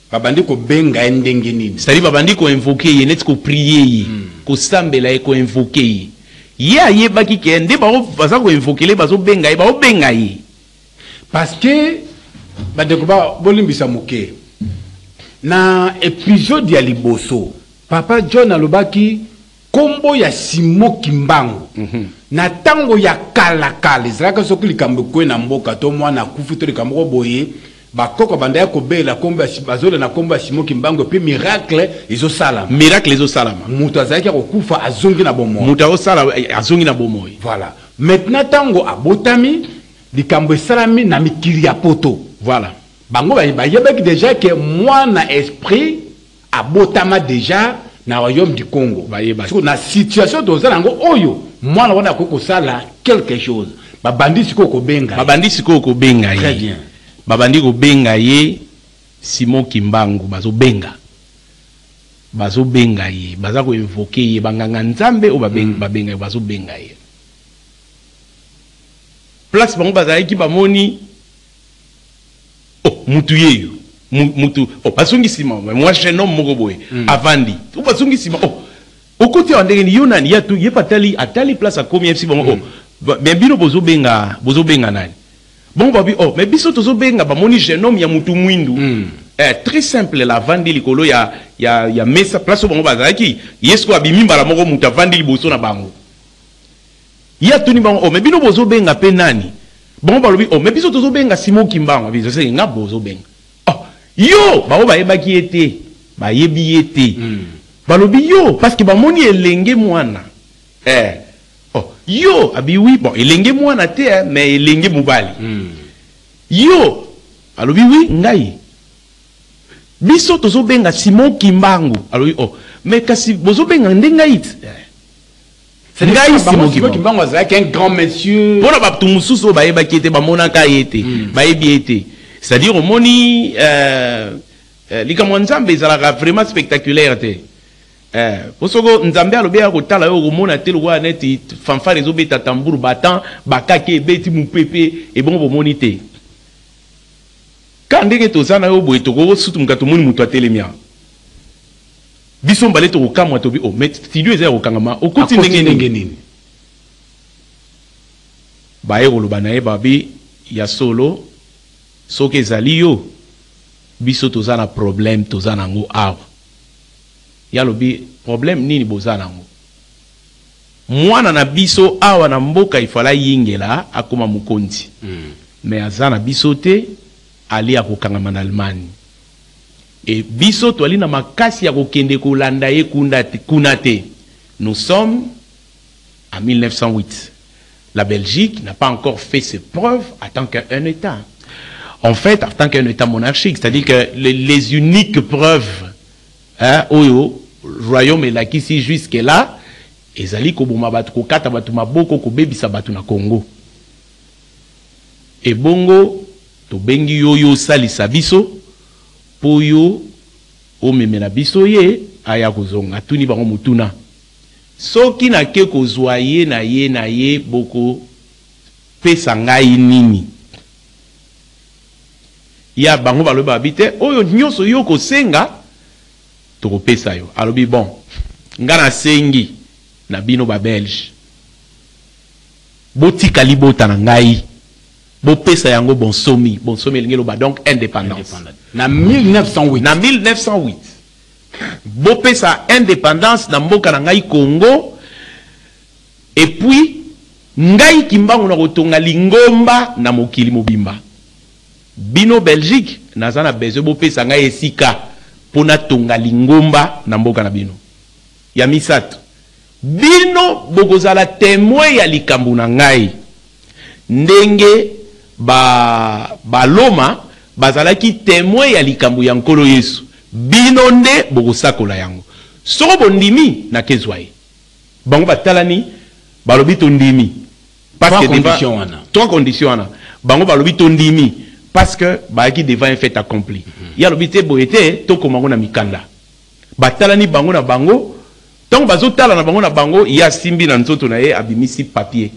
babandiko bengaye ndengeni. C'est-à-dire babandiko invoquer, net ko prier, ko sambela ko invoquer. Ye baki kende ba baza ko invoquer, bazo bengaye, ba bengaye. Parce que badeko ba bolimbisa muke. Na épisode ya liboso papa John alobaki kombo ya Simon Kimbangu na tango ya kala ezalaka soki likambo kwe na mboka to mwana kufi to likambo boye bakoko banda ya kobela kombo ya bazola na kombo ya Simon Kimbangu puis miracle salama mutu azalaki kokufa azongi na bomoyi mutu azongi na bomoyi. Voilà, maintenant tango abotami likambo esalami na mikili ya poto. Voilà, bango bayebaki déjà que moi na esprit abotama déjà na royaume du Congo. Sur na situation dozala ngo oyo moi na wana ko sala quelque chose babandi siko ko benga ye. Très bien, babandi ko benga ye Simon Kimbangu bazo benga ye baza ko invoquer ye banganga nzambe o babenga bazo benga ye place bango bazali ki bamoni. Oh, mutu basungi sima, moi je nomme Mogoboy, avandi. Ou basungi sima, au côté en dégâts, Yonan, yatu, yepatali, atali place à combien si bon, mais bino bozo benga nani. Bon, babi, mais biso tozo benga, moni je nomme ya mutu mwindu. Très simple, la vandi likolo, ya mesa place au bon bazaki, yesko abimimba la moro muta vandi liboso na bango. Yatu ni bango, mais bino bozo benga pe nani. Bon balobi mais biso tozo benga Simon Kimbangu biso c'est nga bozo benga yo ba yebaki ete ba yebi ete balobi yo parce que bamoni elenge mwana oh yo abi oui bon elenge mwana te mais elenge mobali yo alobi oui ngai biso tozo benga Simon Kimbangu alobi oh mais kasi bozo benga ndenga it c'est ngai Simon Kimbangu azaki un grand monsieur bona batu mususu bayeba ki ete bamona ka ete bayebi ete c'est-à-dire omoni likambo nzambe ezalaka vraiment spectaculaire te posoko nzambe alobi ya kotala yo komona te lokwa neti fanfare ezobeta tambour batan bakaki ebeti mupepe ebongo bomoni te ka ndenge toza na yo boye tokosutumuka tomoni moto atelemia biso mbale tokokamwa tobi o mais studio eza ya kokangama okoti ndenge nini baye koloba na ye babi ya solo soki ezali yo biso toza na problème toza nango awa yalobi problème nini boza nango mwana na biso awa na mboka ifala yingela akoma mukonzi mais aza na biso te ali akokangama na Allemagne et biso toali na makasi ya kokende kolanda ye kuna te. Nous sommes en 1908. La Belgique n'a pas encore fait ses preuves en tant qu'un État. En fait, en tant qu'un État monarchique, c'est-à-dire que les uniques preuves au royaume est là qu'ici jusque là, ezali ko boma batu ko kata batu maboko ko bebisa batu na Congo. Et bongo to bengi yo salisa biso po yo o memela biso ye aya kozonga tuni bango mutuna. Soki na ke kozwa ye na ye boko pesa ngai nini. Ya bango balobi babite oyo nyonso yo kosenga to pesa yo. Alobi bon ngana sengi na bino ba Belge. Botika libota na ngai. Bo pesa yango bonsomi lingelo ba donc indépendance. Na 1908. Na 1908. Bo pesa indépendance na mboka na ngai Congo. Et puis ngai kimbangu na kotonga lingomba na mokili mobimba. Bino Belgique nazana bezo bo pesa ngai esika pona tonga lingomba na mboka na bino. Ya misato. Bino bokozala témoin ya likambo na ngai. Ndenge baloma bazalaki témoin ya likambo ya nkolo Yesu. Bino nde bokosakola yango. Soko bondimi na kezwaye. Bango batalani balobi tondimi. Parce que trois conditions wana. Bango balobi tondimi parce que baaki devant un fait accompli. Ya lobite boyete to komango na mikanda. Batalani bango na bango. Tant bazotala na bango na bango ya simbi na nzoto na ye abimisi papier.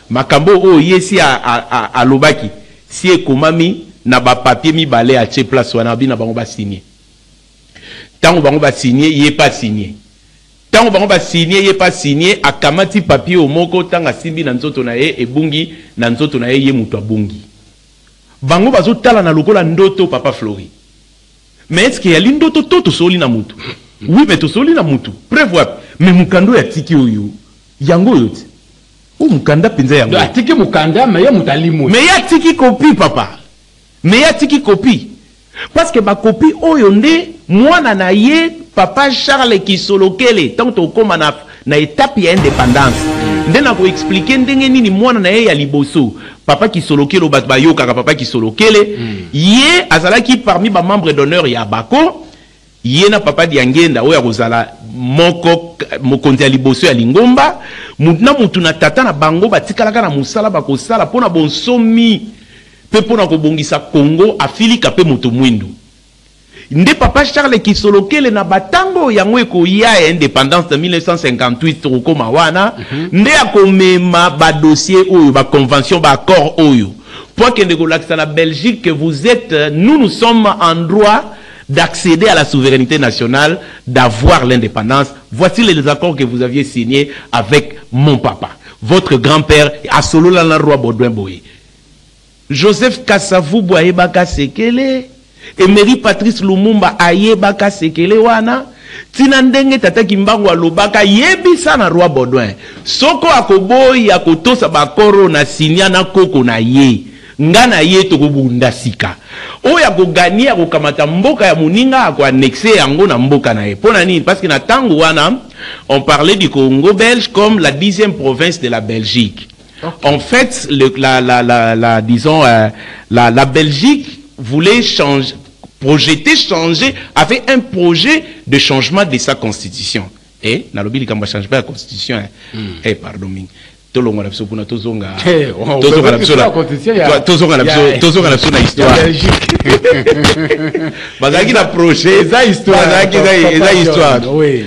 Makambo o yesi a lobaki si ekomami na ba papier mi balé a che place wana bina bango ba signer. Tant bango ba signer yé pas signer. Tant bango ba signer yé pas signer akamati papier o moko tanga simbi na nzoto na ye ebungi na nzoto na ye muto abungi. Bango bazotala na lokola ndoto papa Flori. Mais est-ce qu'il y a l'indoto toto soli na mutu? Oui, mais to soli na mutu. Prévoit mais mukando ya tiki oyo. Yango yote. Ou mukanda penza yango. Do atiki mukanda mais ya mutalimu. Mais ya tiki copie papa. Mais ya tiki copie. Parce que ba copie oyo nde mwana na ye papa Charles Kisolokele tant to koma na étape ya indépendance. Nde na ko expliquer ndenge nini mwana na ye ya liboso. Papa Kisolokele o bat bayo kaka papa Kisolokele ye azalaki parmi ba membres d'honneur ya Bako. Ye na papa Diangenda oya kozala moko mokonzi ya liboso ya lingomba mutuna mutu na tata na bango batikalaka na musala bakosala pona bonsomi pe pona kobongisa Congo Afilika pe mutu mwindu nde papa Charles Kisolokele na batango yango ekoya ya indépendance de 1958 rokoma wana nde akomema ba dossier oyo ba convention ba accord oyo pour que ndeko la Belgique que vous êtes nous sommes en droit d'accéder à la souveraineté nationale, d'avoir l'indépendance. Voici les accords que vous aviez signés avec mon papa, votre grand-père, Asolo Lana Roi Baudouin Boye. Joseph Kassavou Boye Baka Sekele, Emery Patrice Lumumba Aye Baka Sekele Wana, Tinandenge Tata Kimbangu Alobaka Yebisa na Roi Baudouin. Soko Akoboy Akotosa Bakoro na Sinya na Koko na Ye. ngana ye tokobunda sika oya ko gagner ko kamata mboka ya muninga ko annexer yango na mboka na ye pona nini parce que na tango wana on parlait du Congo belge comme la 10e province de la Belgique. Okay. En fait disons la Belgique voulait changer, avait un projet de changement de sa constitution. Et na lobi likamba changer la constitution. Pardon. Tolonga na biso kuna tozonga tozonga na histoire bazaki na projet eza histoire oui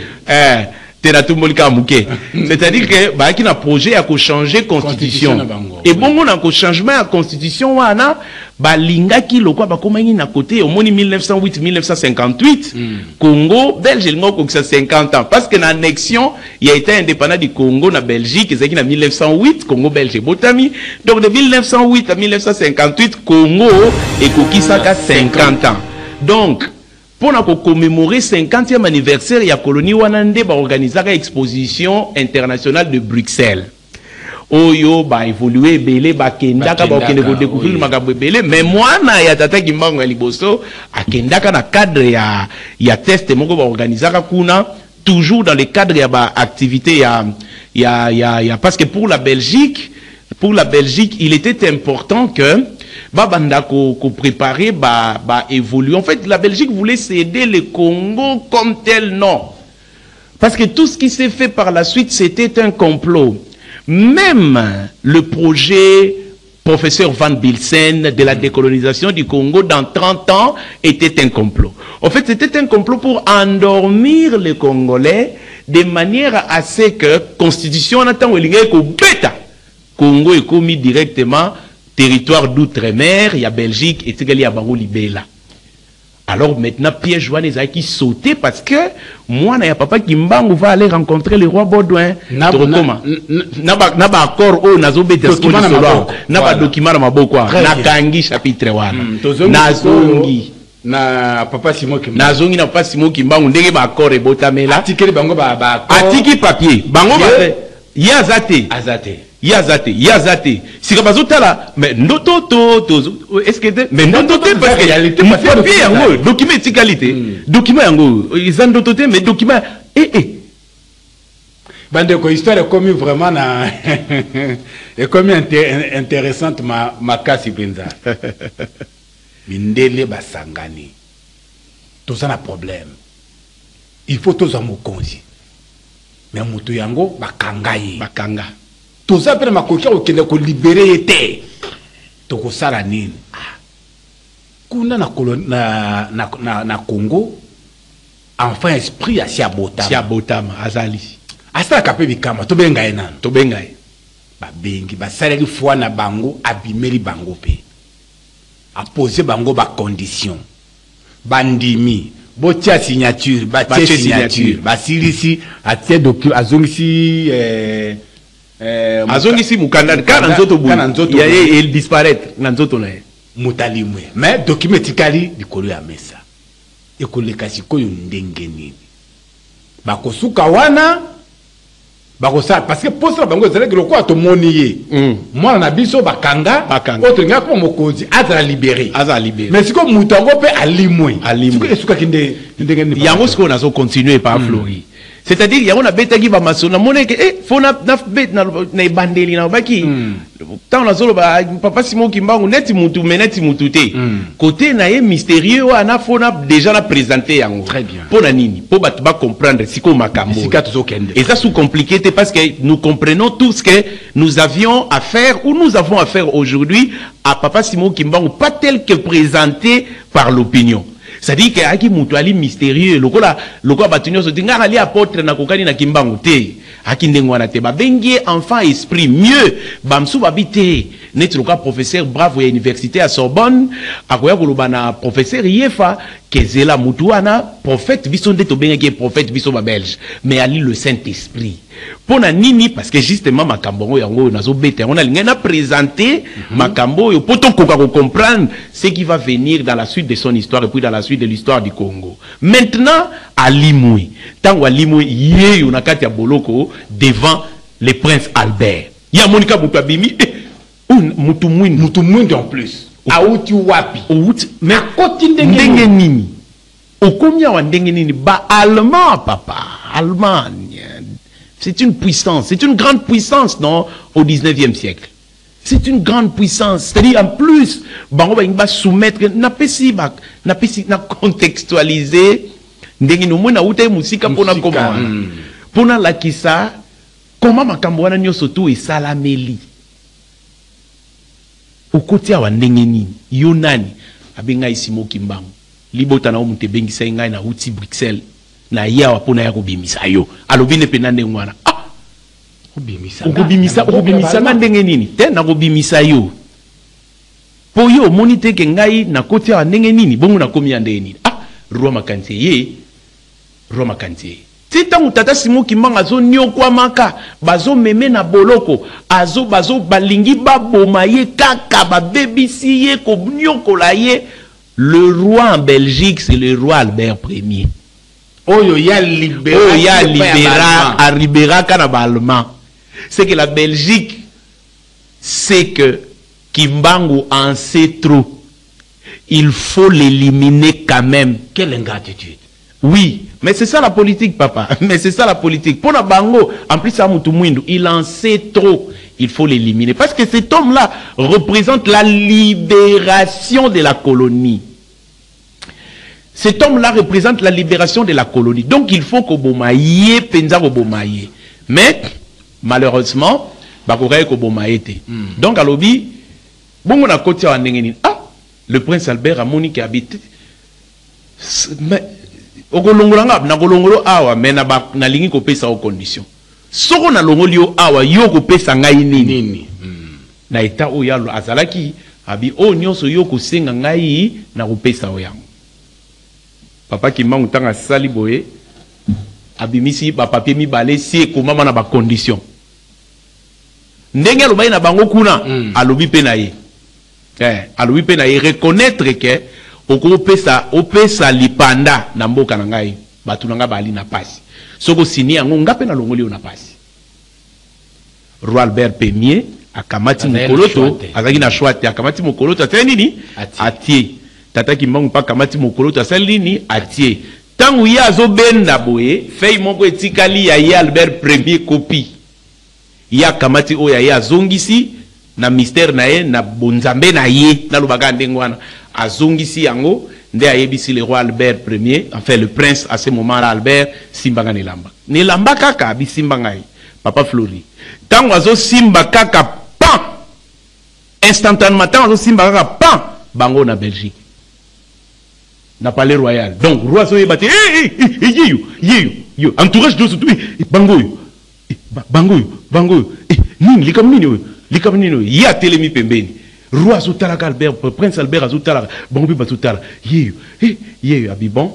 c'est-à-dire que bazaki na projet ya ko changer constitution et bongo na ko changement ya constitution wana balingaki lokwa bakomangi na côté au moni 1908 1958 Congo Belge lingo ko 50 ans parce que na annexion il a été indépendant du Congo na Belgique c'est en 1908 Congo Belge botami donc de 1908 à 1958 Congo et kokisaka 50 ans donc pour commémorer 50e anniversaire ya colonie wanande ba organiser exposition internationale de Bruxelles. Oyo ba évoluer belé ba kendaka ba okende ko découvrir makabo belé mais moi na ya tata kimbango ya liboso akendaka na cadre ya test moko ba organiser kuna toujours dans le cadre ya ba activité ya parce que pour la Belgique il était important que banda ko préparer évoluer. En fait, la Belgique voulait céder le Congo comme tel, non. Parce que tout ce qui s'est fait par la suite, c'était un complot. Même le projet professeur Van Bilsen de la décolonisation du Congo dans 30 ans était un complot. En fait, c'était un complot pour endormir les Congolais de manière à ce que constitution n'attend ko bêta Congo est commis directement territoire d'outre-mer, il y a Belgique et il y a Bango Libela. Alors maintenant, Pierre Joanne est qui sauté parce que moi, il y a papa qui va aller rencontrer le roi Baudouin. N'a pas accord au Nazobé n'a pas document ma quoi. Na Kangi chapitre 1. Nazongi. Na papa Simon Kimbangu. Nazongi na papa Simon Kimbangu ndenge ba accord et botamela. Atiki bango ba atiki papier. Bango ba yazate. Yazate. Si comme ça là, mais noto est-ce que mais noto parce que réalité papier yango document qualité. Document yango ils ont noté mais document bande ko histoire est comme vraiment na est comme intéressante ma kasi penza. Mindele basangani. Tout ça na problème. Il faut tous en mokonzi. Mais mutu yango bakanga. Tout ça pour ma coquille au Kenya ko libérer était. Toko sala nini? Kuna na Congo enfin esprit à Siabotama azali. Asa kapé bikama to benga enano. To benga e. Ba bengi ba saleli fois na bango abimeli bango pe. A poser bango ba condition. Bandimi botia signature, ba signature, ba silisi a tie document azongisi azongisi mukanda kana nzoto ya il disparaître na nzoto na mutalimwe mais documentikali likolo ya mesa ekoleka sikoyo ndenge nini bakosuka wana bakosa parce que poste bango ezala que lokwa to moniye mwana na biso bakanga autre nga ko mokonzi azala libéré mais siko mutango pe alimwe siko esuka kinde ndenge nini yango siko nazo continuer par Flori. C'est-à-dire il y a on a bêta qui va masona monnaie que faut na bête na bandeli na baki tant na zolo ba papa Simon Kimbangu neti mutu te côté na mystérieux wana faut na déjà la présenter yango très bien pour na nini pour ba comprendre siko makambo et ça sous compliqué parce que nous comprenons tout ce que nous avions à faire ou nous avons à faire aujourd'hui à papa Simon Kimbangu pas tel que présenté par l'opinion. C'est-à-dire que aki mutu ali mystérieux lokola batunyo so tinga ali apôtre na kokani na Kimbangu te aki ndengwana te ba bengi enfant esprit mieux bamsu babité net loka professeur bravo ya université à Sorbonne akoya koloba na professeur Yefa kezela mutu wana prophète biso nde to bengi prophète biso ba belge mais ali le Saint-Esprit pona nini parce que justement makambo yango nazo beta on a lingena présenter makambo yo poto koka ko comprendre ce qui va venir dans la suite de son histoire et puis dans la suite de l'histoire du Congo. Maintenant alimui tango alimui yeyo na kati ya boloko devant le prince Albert ya monika mutu abimi mutu mwindu en plus auti wapi mais akoti ndenge nini okomi awa ndenge nini ba allemand papa Allemagne c'est une puissance, c'est une grande puissance non au 19e siècle. C'est une grande puissance, c'est-à-dire en plus bango ba soumettre na contextualiser ndenge no mona uta musika pona koma pona lakisa comment makambo wana nyoso tu esalameli okoti awa ndenge nini yo nani abenga isimo kimbango libota na omuntu ebengisa ngai na uti Bruxelles na yawa pona ya kobimisa yo alobine pena ndenge wana okobimisa nga ndenge nini te na kobimisa yo po yo omoni teke ngai na koti awa ndenge nini bongo nakomi ya ndenge nini roi makantie ti ntango tata Simon Kimbangu azoniokwamaka bazomeme na boloko balingi baboma ye kaka babebisi ye koniokola ye. Le roi en Belgique, c'est le roi Albert Ier. Oyo ya libéra arribera kanaba allemand. C'est que la Belgique sait que Kimbangu en sait trop. Il faut l'éliminer quand même. Quelle ingratitude. Oui, mais c'est ça la politique, papa. Mais c'est ça la politique. Pour Nabango, en plus, il en sait trop. Il faut l'éliminer. Parce que cet homme-là représente la libération de la colonie. Cet homme-là représente la libération de la colonie. Donc, il faut qu'Obomaye, Penza Obomaye. Mais, malheureusement, Bakouraye Obomaye. Donc, à l'obi, bon, on a côté en Nengeni. Le prince Albert a moni qui habite. Mais, Ogolongolanga, Nagolongolo awa, mais na lingi ko pesa aux conditions. Soko na longolio awa, yo ko pesa ngai nini. Na eta oyalo azalaki, abi o nyonso yo ko senga ngai na ko pesa oyango. Papa Kimbangu tanga sali boye, abimisi ba papier mi balé si komama na ba condition. Ndenge alobai na bango kuna, alobi pe na ye. Alobi pe na ye reconnaître que opesa lipanda na mboka na ngai batu na nga bali na pasi soko sini yango ngape na longoli na pasi. Roi Albert Ier akamati mokoloto azaki na shwate akamati mokoloto ateni nini atie tata Kimbangu pa akamati mokoloto asali nini atie tangu ya azobenda boye fei moko etikali ya Albert Ier copie ya akamati oya ya azongisi na mystère na ye na bonzambe na ye na lobaka ndengwana azongisi yango nde ayebisi le roi Albert Ier, enfin le prince à ce moment-là Albert simbanga nelamba kaka bisimba papa Flori tango azo simba kaka pan instantanément tango azo simba kaka pan bango na Belgique na palais royal. Donc roi so yebati yo entourage de tout bango nini likamnino ya telemi pembeni. Roi Azoutalaka Albert, Prince Albert Azoutalaka, Bangoubi Bazoutalaka, yeyo, abibon,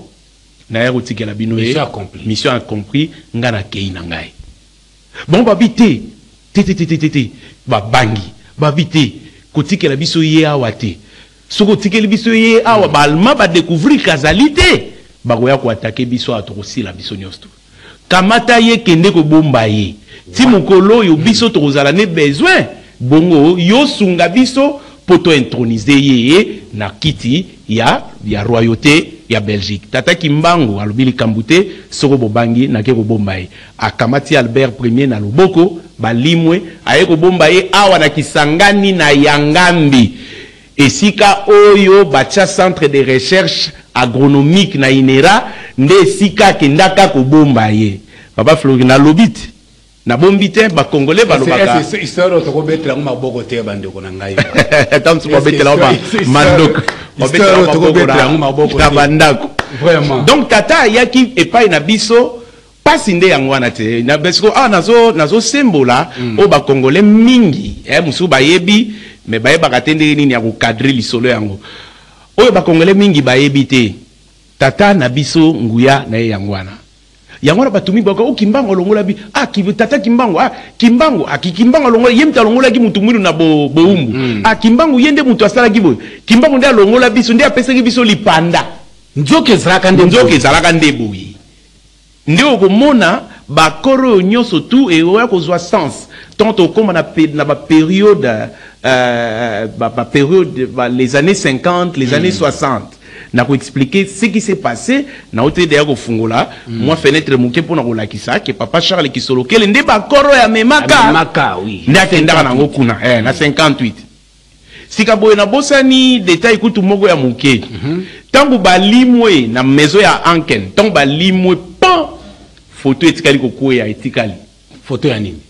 na erotike la binoye, mission accomplie, ngana kei nangai. Bon, babite, bangi, babite, kotike la biso ye awate. Soko tike la biso ye awa, balma ba découvrir kazalité, bagoya ko attaquer biso atroci la biso nyosto. Kamata ye kende ko bomba ye. Ti mokolo yo biso tozala ne besoin. Bongo yo sunga biso poto introniser ye na kiti ya royauté ya Belgique. Tata Kimbangu alobili kambute soko bobangi na keko bombaye akamati Albert Ier na loboko balimwe ayeko bombaye awa na kisangani na Yangambi esika oyo bacha centre de recherche agronomique na Inera nde esika kendaka ko bombaye papa Flori na lobite na bombite ba congolais ba lobaka histoire to ko betela maboko te bande ko na ngai tam so betela ba mandok ba betela to ko betela maboko na bandako vraiment. Donc tata yaki epai na biso pasi nde yango wana te na besko nazo sembola o ba congolais mingi musu ba yebi mais ba yeba katende nini ya ko cadrer lisolo yango o ba congolais mingi ba yebi te tata na biso nguya na yango wana yango batumi bako Kimbangu longola bi tata Kimbangu Kimbangu longola yemta longola ki mutu mwiru na boumbu Kimbangu yende mutu asala kibo Kimbangu nde longola biso nde apesa biso lipanda nzoke zalaka nde boyi nde okomona bakoro nyoso tu e oya kozwa sens tant okoma na ba période période, les années 50, les années 60. N'a pas expliqué ce qui s'est passé. N'a pas été d'ailleurs au Fungola. Moi, fenêtre mouké pour nous la kisa que papa Charles qui solo quel n'est pas coro ya memaka. Memaka, oui. N'a tenda na ngokuna. Na 58. Si kabo na bossa ni détail kutu mogo ya mouké. Tango ba limwe na maison ya Anken. Tango ba limwe pan. Photo etikali koko ya etikali. Photo ya nini?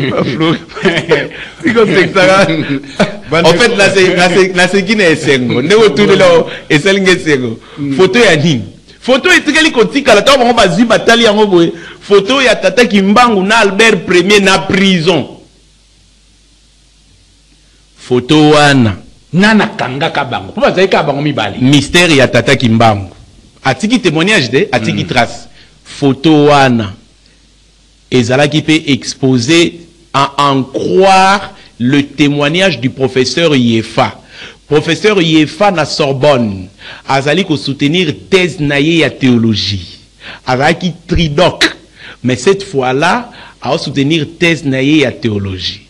En fait, là, c'est qui n'est sengo. Ne retourne là, et c'est l'ingé sengo. Photo ya nini? Photo est très cotique. La table on va zi batali en gobe. Photo ya Tata Kimbangu na Albert Premier na prison. Photo wana. Nana kanga kabango. Pourquoi ça y kabango mi bali? Mystère ya Tata Kimbangu. Atiki témoignage de, atiki trace. Photo wana. Ezala qui peut exposer à en croire le témoignage du professeur Yefa. Professeur Yefa na Sorbonne, azali ko soutenir thèse naye ya théologie. Azali tridoc, mais cette fois-là, a soutenir thèse naye ya théologie.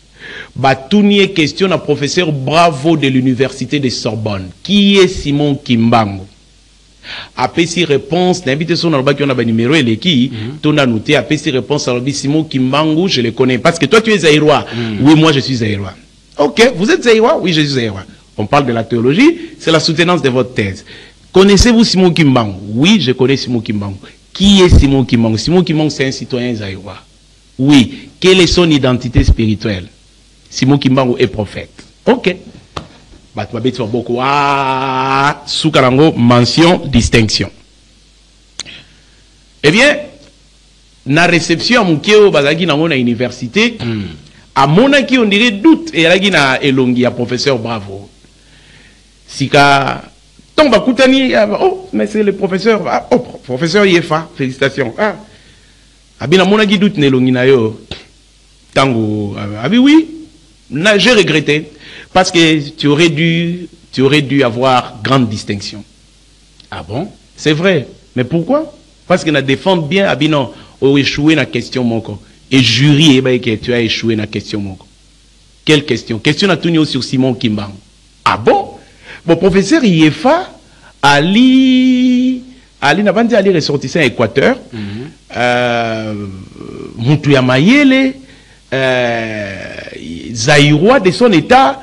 Batounie question à professeur Bravo de l'université de Sorbonne. Qui est Simon Kimbangu? Après si réponse, l'invité son alba qui on a un numéro et qui, ton a noté, après si réponse à Simon Kimbangu, je le connais. Parce que toi tu es Zaïrois. Oui, moi je suis Zaïrois. Ok, vous êtes Zaïrois? Oui, je suis Zaïrois. On parle de la théologie, c'est la soutenance de votre thèse. Connaissez-vous Simon Kimbangu? Oui, je connais Simon Kimbangu. Qui est Simon Kimbangu? Simon Kimbangu, c'est un citoyen Zaïrois. Oui. Quelle est son identité spirituelle? Simon Kimbangu est prophète. Ok. Soukarango, mention, distinction. Eh bien, na réception à Moukeo, Bazagi na mon université, à mon qui on dirait doute, et là, na elongi à professeur Bravo. Sika, tombe à Koutani, oh, mais c'est le professeur, oh, professeur Yefa, félicitations. Ah, abina mon qui doute, nelongi na yo, tango, oui, j'ai regretté. Parce que tu aurais dû avoir grande distinction. Ah bon? C'est vrai. Mais pourquoi? Parce qu'il a défendu bien, Abino, ou échoué dans la question moko. Et jury, que tu as échoué dans la question moko. Quelle question? Question à tout sur Simon Kimbangu. Ah bon? Bon, professeur Yefa, Ali n'a pas dit Ali ressortissant à Équateur, Moutuya Mayele, Zaïrois de son état,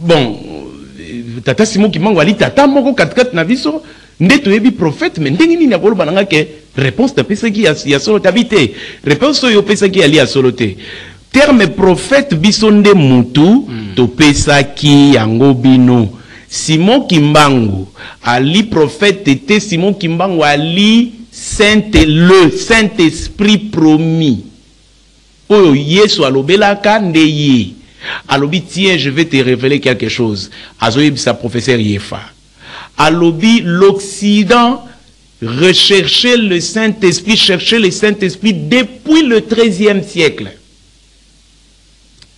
bon, Tata Simon Kimbangu ali Tata moko 4-4 na biso, ndeto yebi prophète, mais ndenge nini akolo bananga ke réponse ta pesa ki ya solo tabité. Réponse yo pesa ki ali ya solo te. Terme prophète biso nde mutu to pesa ki yango bino. Simon Kimbangu ali prophète était Simon Kimbangu ali le Saint-Esprit promis. Oh Yesu alobelaka ndeye. Alobi, tiens, je vais te révéler quelque chose. Azoïb, sa professeur Yefa. Alobi, l'Occident recherchait le Saint-Esprit, cherchait le Saint-Esprit depuis le XIIIe siècle.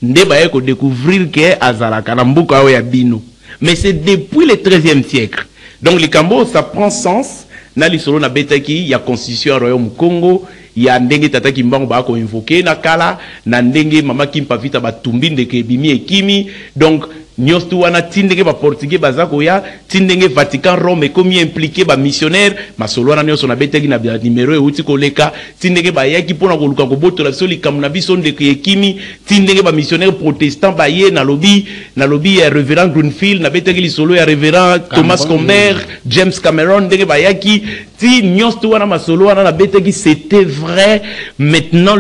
Ndebaye ko découvrir que Azalaka Nambuka ya bino. Mais c'est depuis le XIIIe siècle. Donc, le Cambo, ça prend sens. Nali solo na betaki, il y a constitution au Royaume Congo. Il y a ndenge Tata Kimbangu ba ko invoquer na kala na ndenge mama Kimpavita ba tumbinde ke bimi ekimi. Donc nyostu wana tindenge ba portugais bazako ya tindenge Vatican Rome komi impliqué ba missionnaire masolo wana nyoso na beteki na numéro e uti koleka tindenge ba yaki pona ko luka ko botola soli kamuna biso ndeke ekimi tindenge ba missionnaire protestant ba ye na lobi révérend Greenfield na beteki li solo ya révérend Thomas Comber James Cameron ndenge ba yaki ti nyostu wana masolo wana na beteki c'était vrai. Maintenant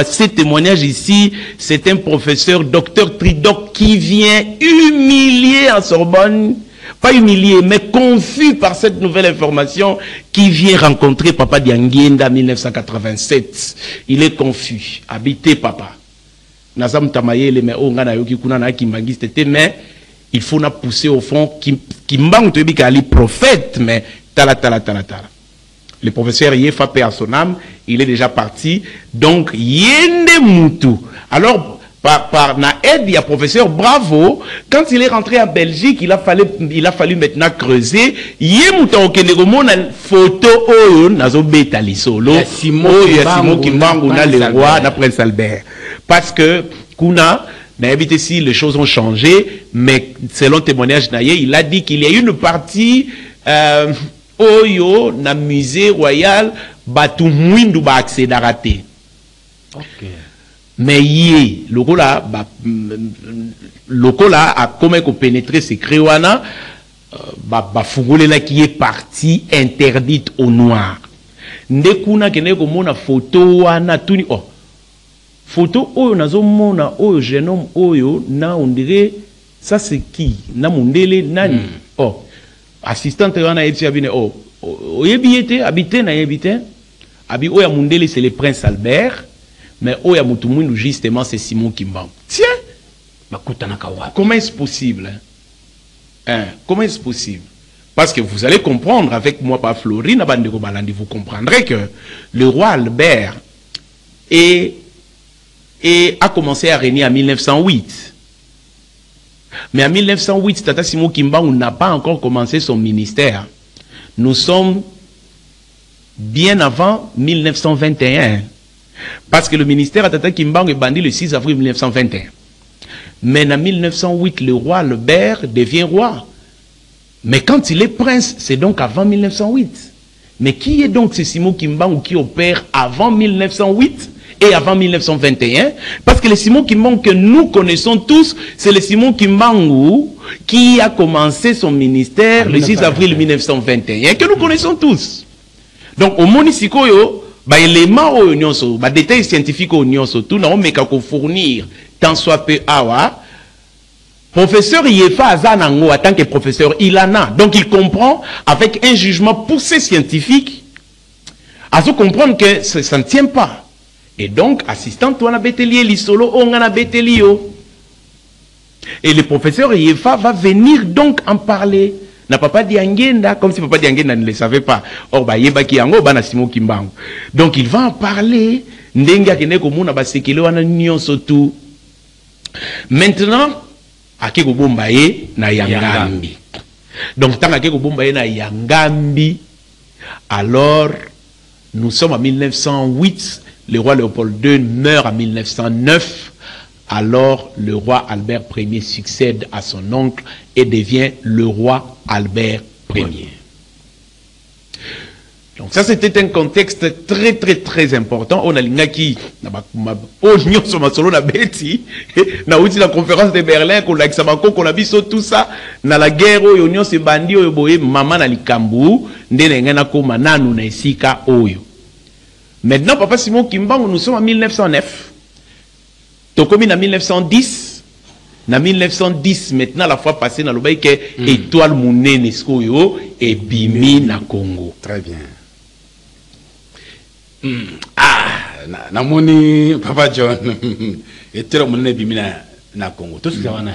ce témoignage ici c'est un professeur docteur Tridoc qui vient humilié en Sorbonne, pas humilié, mais confus par cette nouvelle information, qui vient rencontrer Papa Dianguenda en 1987. Il est confus. Habité Papa. Nazam Tamayele, mais on a yoki kuna na kimbangiste, mais il faut na pousser au fond Kimbangu te bika ali prophète, mais tala. Le professeur Yefa paix à son âme, il est déjà parti. Donc, Yende Moutou. Alors, par na aide, il y a professeur Bravo. Quand il est rentré en Belgique, il a fallu maintenant creuser. Yemouta okeneromona photo oyo nazo betali solo. Simon Kimbangu na le roi na Prince Albert. Parce que kuna n'a évité si les choses ont changé, mais selon témoignage naïe, il a dit qu'il y a une partie oyo na musée royal batu mwindu ba accéder raté. OK. Mais yé, lokola a comment pénétrer ces créoana, là qui est partie interdite au noir. Ndekuna kene ko mona photo wana tuni oh. Photo oyo nazo mona oyo jeune homme oyo na on dirait ça c'est qui na mundele nani oh assistante wana eti abine oh oyebité habité na yebité abi oya mundele c'est le prince Albert. Mais Oya Mutumwindu, justement, c'est Simon Kimbangu. Tiens! Comment est-ce possible? Hein? Comment est-ce possible? Parce que vous allez comprendre, avec moi, par Florine, vous comprendrez que le roi Albert a commencé à régner en 1908. Mais en 1908, Tata Simon Kimbangu n'a pas encore commencé son ministère. Nous sommes bien avant 1921. Parce que le ministère à Tata Kimbangu est bandit le 6 avril 1921. Mais en 1908, le roi Albert devient roi. Mais quand il est prince, c'est donc avant 1908. Mais qui est donc ce Simon Kimbangu qui opère avant 1908 et avant 1921? Parce que le Simon Kimbangu que nous connaissons tous, c'est le Simon Kimbangu qui a commencé son ministère le 6 avril 1921, que nous connaissons tous. Donc au Monisikoyo, élément au nyonso, détails scientifiques au nyonso, tout n'a pas qu'à fournir tant soit peu awa. Professeur Yefa Azanango en tant que professeur Ilana, donc il comprend avec un jugement poussé scientifique, à se comprendre que ça ne tient pas. Et donc assistant toi na betelier lisolo on a betelio. Et le professeur Yefa va venir donc en parler. Na papa Diangenda, comme si papa Diangenda ne le savait pas. Or, yeba ki yango, na Simon Kimbangu. Donc, il va en parler. Ndenga kene komuna ba sekele wana nyonso tout. Maintenant, akeko bombaye na Yangambi. Donc, tant akeko bombaye na Yangambi, alors, nous sommes en 1908. Le roi Léopold II meurt en 1909. Alors, le roi Albert Ier succède à son oncle et devient le roi Albert Ier. Donc ça, c'était un contexte très, très, très important. On a l'ingaki, la conférence de Berlin, qu'on a vu tout ça, dans la guerre, on s'est bandi, maman na likambu, maintenant, papa Simon Kimbangu, nous sommes en 1909. Tokomi en 1910, en 1910, maintenant la fois passée, dans le bail que étoile Mounene Neskoyo et Bimi na Congo. Très bien. Namoni Papa John étoile Mounene Bimi na Congo. Tosukawana.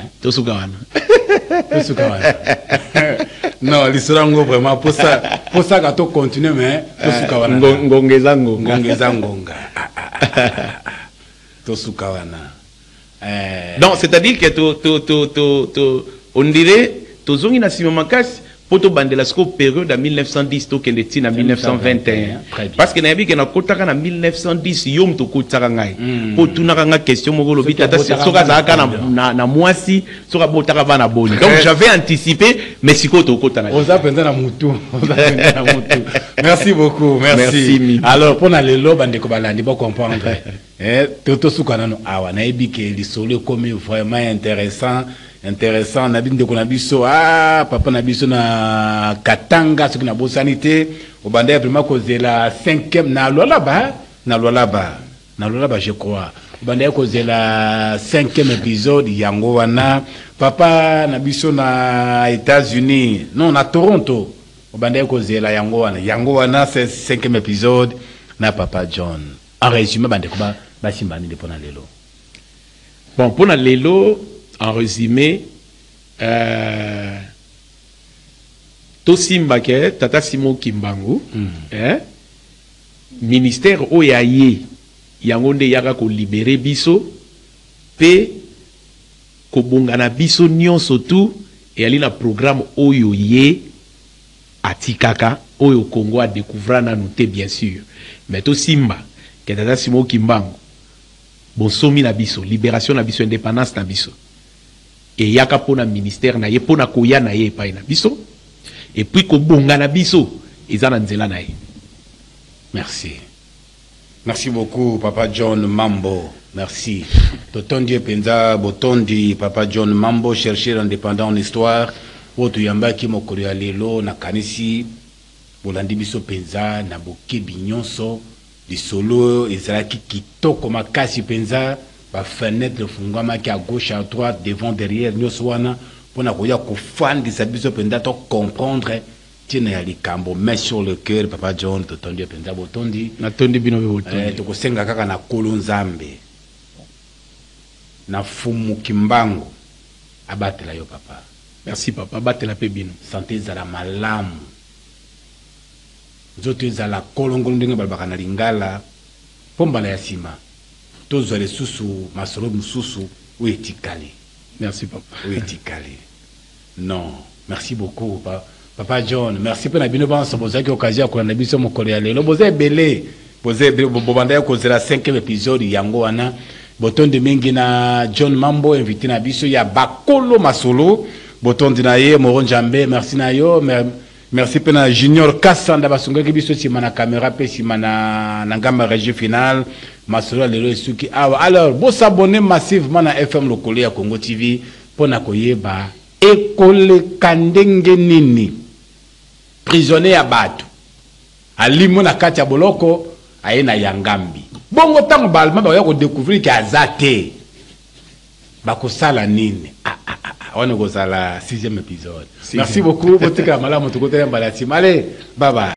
Non, l'histoire vraiment pour ça quand on continue mais Tosukawana. Ngongezangonga. Donc, c'est-à-dire que on dirait, Tozongi na Simamakasi, poto bandelasko période en 1910 to kendeti na 1921. Parce que nabi que na kotaka na 1910 yom to kotaka ngai. Poto na kanga question moko lobi tata soka zaka na mwasi soka botaka bana boni. Donc j'avais anticipé mais siko to kotaka. Oza penda na mutu. Merci beaucoup, merci. Alors pour na lelo bande ko balandi pour comprendre. Toto suka nano awa na ebi ke lisolo comme vraiment intéressant. Intéressant, na binde qu'on a biso papa na biso na Katanga ce qu'on a beau sanité au bandé vraiment causé la 5e na loi là-bas je crois au bandé causé la 5e épisode yango wana papa na biso na États-Unis non na Toronto au bandé causé la yango wana c'est 5e épisode na papa John en résumé bandé ko ba simbani de pona lelo bon pona lelo. En résumé, Tosimbake, Tata Simon Kimbangu, ministère Oyaye, Yangonde Yaga ko libéré biso, pe kobongana biso nyonso tu eyali na programme oyo ye atikaka oyo Congo a découvrir nanu te bien sûr mais to simba ke tata Simon Kimbangu bonsomi na biso libération na biso indépendance na biso et yaka pona ministère na ye pona koya na ye epai na biso et puis kobongana biso eza na nzela na ye. Merci. Merci beaucoup, Papa John Mambo. Merci. Totondi Penza, Botondi, Papa John Mambo, chercheur indépendant en histoire. Otu Yambaki Mokori Alelo, na Kanisi, Bolandi Biso Penza, na Bokebi Nyonso, di solo, Ezraki Kitoko Makasi Penza, ba fenêtre Fungama qui à gauche, à droite, devant, derrière, Nyoswana, pour na koya kofandi sa Biso Penza, to comprendre. Tiens, ya likambo mais sur le cœur, Papa John, Totondi Penza, Botondi. Na tondi bino botondi. Toko senga kaka na Kolonzambe. Na Fumu Kimbangu. Abatela yo papa. Merci papa, abatela pe bino. Santé zala malamu. Zoto zala kolongolo ndenge balbaka na lingala. Pombala ya sima. Tozo le susu, masoro mususu, ou etikali. Merci papa. Ou etikali. Non, merci beaucoup papa. Papa John, merci pour la bonne occasion qu'on a vu sur mon collègue. Le bozé belé, bozé bobanda ko zera 5e épisode yango wana. Boton de mingina John Mambo invité na biso ya bakolo masolo. Boton dinaye Moron Jambe, merci na yo, merci pena Junior Kassanda basunga ki biso si mana caméra pe si mana ngamba régie finale. Masolo lelo esuki. Alors, bo s'abonner massivement na FM Lokole ya Congo TV pona koyeba ekole kandenge nini. Prisonnier ya batu alimo na kati ya boloko aye na yangambi bongo tango balma ba ko découvrir ki azate bakosala nini on est au 6e épisode. Merci beaucoup botika malamu tukotela mbala timale bye bye.